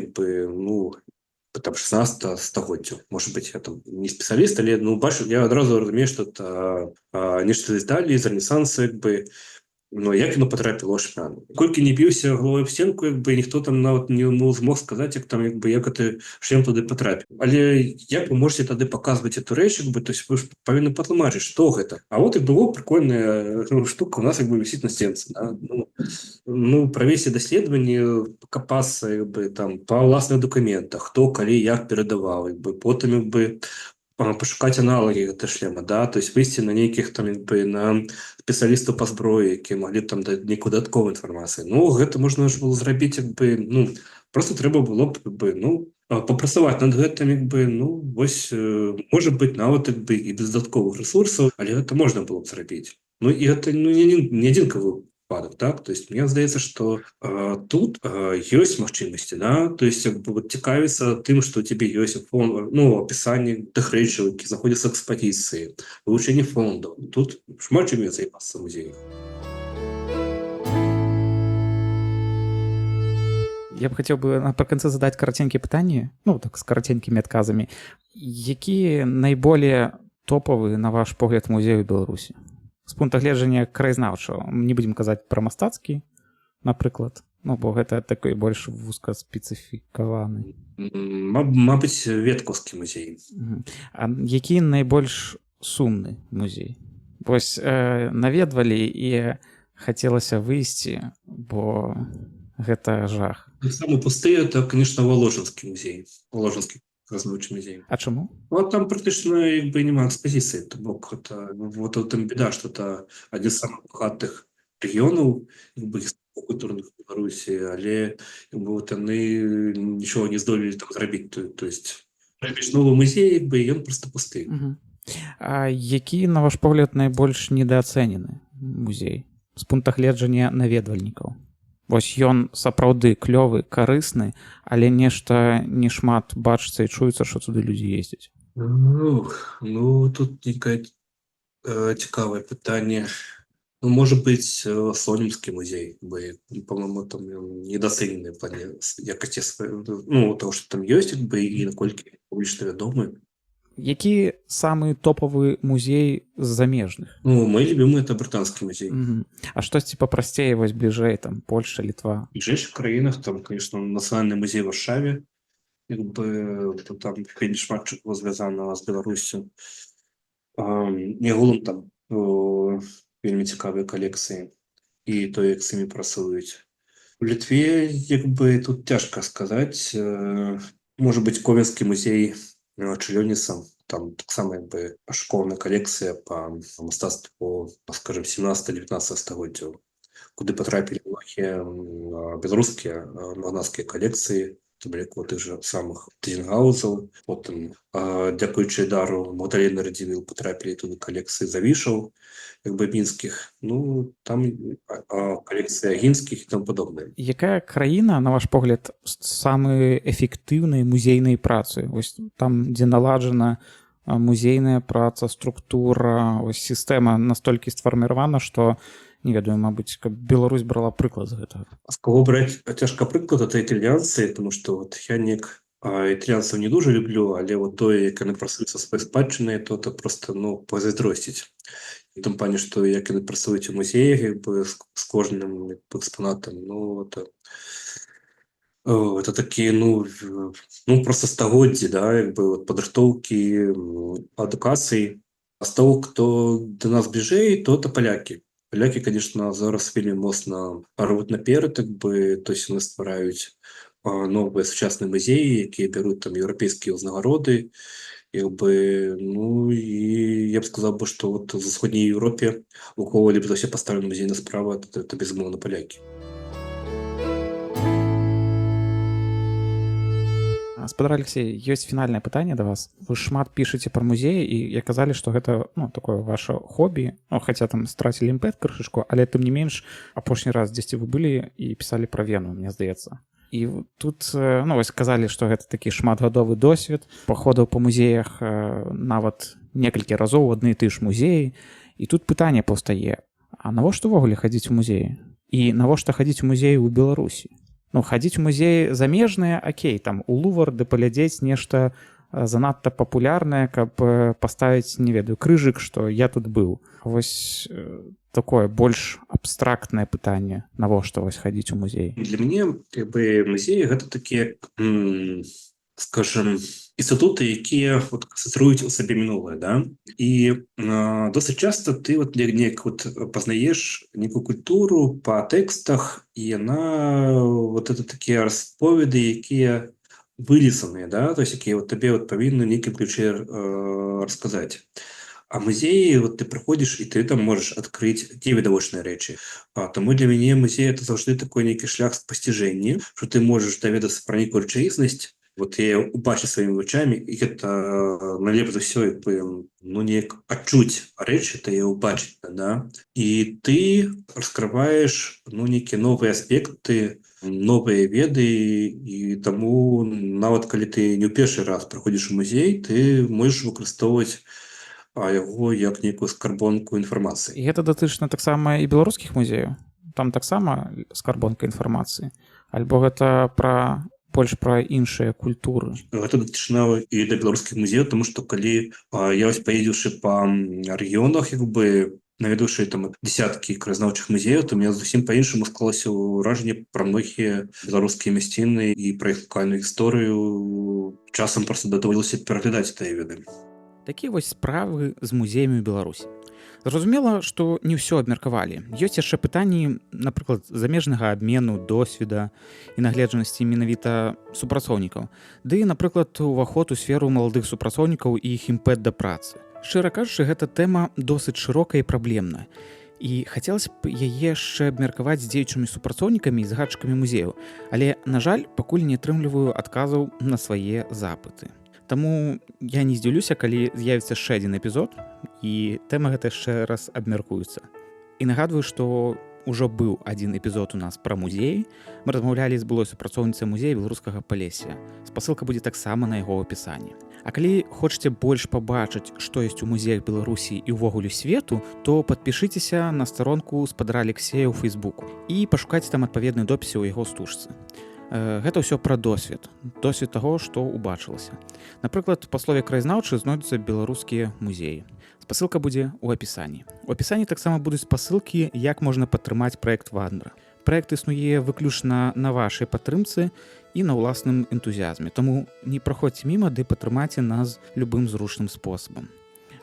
там 16 стагоддзя. Может быть, я там не спецыяліст, але бачу, я адразу разумею, што это нешта з Італіі, з рэнесанса, як яно патрапіла ў Ашмян. Колькі не біўся головой в стенку, ніхто там нават не змог сказаць, як гэты шлем туды патрапіў. Але як вы можете тады паказваць эту рэч, то есть вы ж павінны патлумачыць, што гэта. А было прикольная штука у нас вісіць на стенцы. Правесці даследаванні, пакапацца там па ўласных дакументах, хто, калі, як перадаваў, потым пошукаць аналагі гэта шлема, то есть выйсці на нейкіх там на спецыялістаў па зброі, якія маглі там даць нейкую дадатковую інфармацыю. Гэта можна ж было зрабіць, просто трэба было папрацаваць над гэтым, вось, можа быць, нават і без дадатковых ресурсаў, але гэта можна было б зрабіць. І гэта не адзінкавы выпадак, так? То есть мне здаецца, што тут ёсць магчымасці, то есть цікавіцца тым, што у цябе ёсць апісанне тых рэчаў, які знаходзяцца ў экспазіцыі, вывучэнне фондаў. Тут шмат чым займацца музею. Я б хацеў бы напрыканцы задаць караценькія пытанні, так з караценькімі адказамі. Які найболее топавы, на ваш погляд, музей у Беларусі? З пункта гледжання краязнаўчага. Не будзем казаць пра мастацкі, напрыклад, бо гэта такой больш вузка спецыфікаваны. Мабыць, веткаўскі музей. А які найбольш сумны музей? Вось наведвалі і хацелася выйсці, бо гэта жах. Самы пусты это, конечно, Воложанскі музей. Воложанскі краязнаўчы музей. А чаму? Там практычна няма экспазіцыі. То бок там беда, што это адзін з самых багатых рэгіёнаў культурных Беларусі, але яны нічога не здолелі там зрабіць. То есть рабіш новы музей, ён проста пусты. А які, на ваш погляд, найбольш недаацэнены музей з пункта гледжання наведвальнікаў? Вось ён сапраўды клёвы, карысны, але нешта не шмат бачыцца і чуецца, што туды людзі ездзяць. Тут нейкае цікавае пытанне. Можа быць, Сонімскі музей, по-моему, там недацэнены в плане якасці того, што там ёсць, і наколькі публічна вядомы. Які самы топавы музей з замежных? Мой любимый это брытанскі музей. А штосьці папрасцей, вось бліжэй, там Польша, Літва? В бліжэйшых краінах, там, конечно, нацыянальны музей в Варшаве, там вельмі шмат чаго звязанага з Беларусю. Агулам там вельмі цікавыя калекцыі і то, як з імі працуюць. У Літве, тут цяжка сказаць. Можа быць, Ковенскі музей Чылёніса, там таксама школьная калекцыя па мастацтву, скажем, 17-19 стагоддзяў, куды патрапілі многія беларускія магнацкія калекцыі, тых жа самых Тызенгаузаў, потым, дзякуючы дару Магдалены Радзівіл, патрапілі туды калекцыі завішаў, мінскіх, там калекцыя гінскіх і там падобнае. Якая краіна, на ваш погляд, самыя эфектыўныя музейныя працы? Вось там, дзе наладжана музейная праца, структура, сістэма настолькі сфарміравана, што, не ведаю, мабыць, каб Беларусь брала прыклад з гэтага. З каго браць цяжка прыклад, это італьянцы, тому што я неяк Італьянців не дуже люблю, але от той, як вони працюють зі своєю спадщиною, то це просто, ну, позайздростить. В тому плані, що як вони працюють у музеях, якби, з кожним експонатом, ну, це такі, ну, просто стагоддзі, да, якби, от підготовки, адукації. А з того, хто до нас ближей, то це поляки. Поляки, звісно, зараз вельми моцно рвуть наперед, якби, тобто вони створюють нові сучасні музеї, які беруть там європейські узнагороди, якби, ну, і я б сказав, що от в Сходній Європі у кого-либо вообще поставлена музейна справа, це безумовно поляки. Спадар Алексей, ёсць фінальнае пытанне да вас. Вы шмат пішаце пра музеі і як казалі, што гэта, ну, такое ваша хобі, ну, хаця там страцілі імпэт крышачку, але тым не менш апошні раз дзесьці вы былі і пісалі пра Вену, мне здаецца. І тут, ну, вось казалі, што гэта такі шматгадовы досвед паходаў па музеях, нават некалькі разоў адны і ты ж музеі. І тут пытанне паўстае: а навошта ўвогуле хадзіць у музеі? І навошта хадзіць у музеі ў Беларусі? Ну, хадзіць у музеі замежныя, окей, там у Лувр ды паглядзець нешта занадта папулярнае, каб паставіць, не ведаю, крыжык, што я тут быў. Вось такое больш абстрактнае пытанне, навошта вось хадзіць у музей. Для мяне, як бы, музеі гэта такія, скажем, інстытуты, якія от концентруюць у сабе мінулае, да? І досыць часта ты от неяк от пазнаеш некую культуру па тэкстах, і яна вот это такія расповеды, якія вылізаныя, да? То есть якія вот табе вот павінны в нейкім ключе расказаць. А музеі, вот ты прыходзіш, і ты там можаш адкрыць ті відавочныя рэчы. Таму для мяне музей это заўжды такой нейкі шлях спасціжэння, што ты можаш даведацца пра нейкую рэчаіснасць, вот я убачу сваімі вачамі, і гэта налепш за ўсё, як бы, ну, неяк адчуць рэчы, то я убачыць, да? І ты раскрываеш, ну, нейкія новыя аспекты, новыя веды, і таму нават калі ты не ў першы раз прыходзіш у музей, ты можаш выкарыстоўваць яго як нейкую скарбонку інфармацыі. І гэта датычна таксама і беларускіх музеяў? Там таксама скарбонка інфармацыі? Альбо гэта больш пра іншыя культуры? Гэта датычна і да беларускіх музеяў, тому што калі я вось паездзіўшы па рэгіёнах, як бы наведаўшы там десяткі краязнаўчых музеяў, то мне зусім па-іншаму склалася ўражанне пра многія беларускія мясціны і пра іх лакальную гісторыю. Часам проста даводзілася пераглядаць тыя веды. Такія вось справы з музеямі Беларусі. Зразумела, што не ўсё абмеркавалі. Ёсць яшчэ пытанні, напрыклад, замежнага абмену, досведа і нагледжанасці менавіта супрацоўнікаў. Ды, напрыклад, уваход у сферу маладых супрацоўнікаў і іх імпэт да працы. Шчыра кажучы, гэта тэма досыць шырокая і праблемная. І хацелася б яе яшчэ абмеркаваць з дзеючымі супрацоўнікамі і загадчыкамі музеяў. Але, на жаль, пакуль не атрымліваю адказаў на свае запыты. Таму я не здзіўлюся, калі з'явіцца яшчэ адзін эпізод, і тэма гэта яшчэ раз абмяркуецца. І нагадваю, што ўжо быў адзін эпізод у нас пра музеі. Мы размаўлялі з былой супрацоўніцай музея беларускага Палесся. Спасылка будзе таксама на яго апісанні. А калі хочаце больш пабачыць, што ёсць у музеях Беларусі і ўвогуле свету, то падпішыцеся на старонку спадара Алексея ў Фейсбуку і пашукайце там адпаведныя допісы ў яго стужцы. Гэта ўсё пра досвед таго, што ўбачылася. Напрыклад, па слове краязнаўчы знойдуцца беларускія музеі. Спасылка будзе ў апісанні. У апісанні таксама будуць спасылкі, як можна падтрымаць праект Вандра. Праект існуе выключна на вашай падтрымцы і на ўласным энтузіязме. Таму не праходзьце міма, ды падтрымайце нас любым зручным спосабам.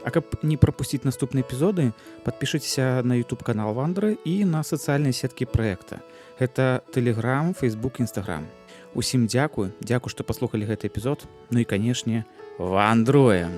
А каб не прапусціць наступныя эпізоды, падпішыцеся на YouTube-канал Вандры і на сацыяльныя сеткі праекта. Гэта Telegram, Facebook, Instagram. Усім дзякую, што паслухалі гэты эпізод. Ну і, канешне, вандруем!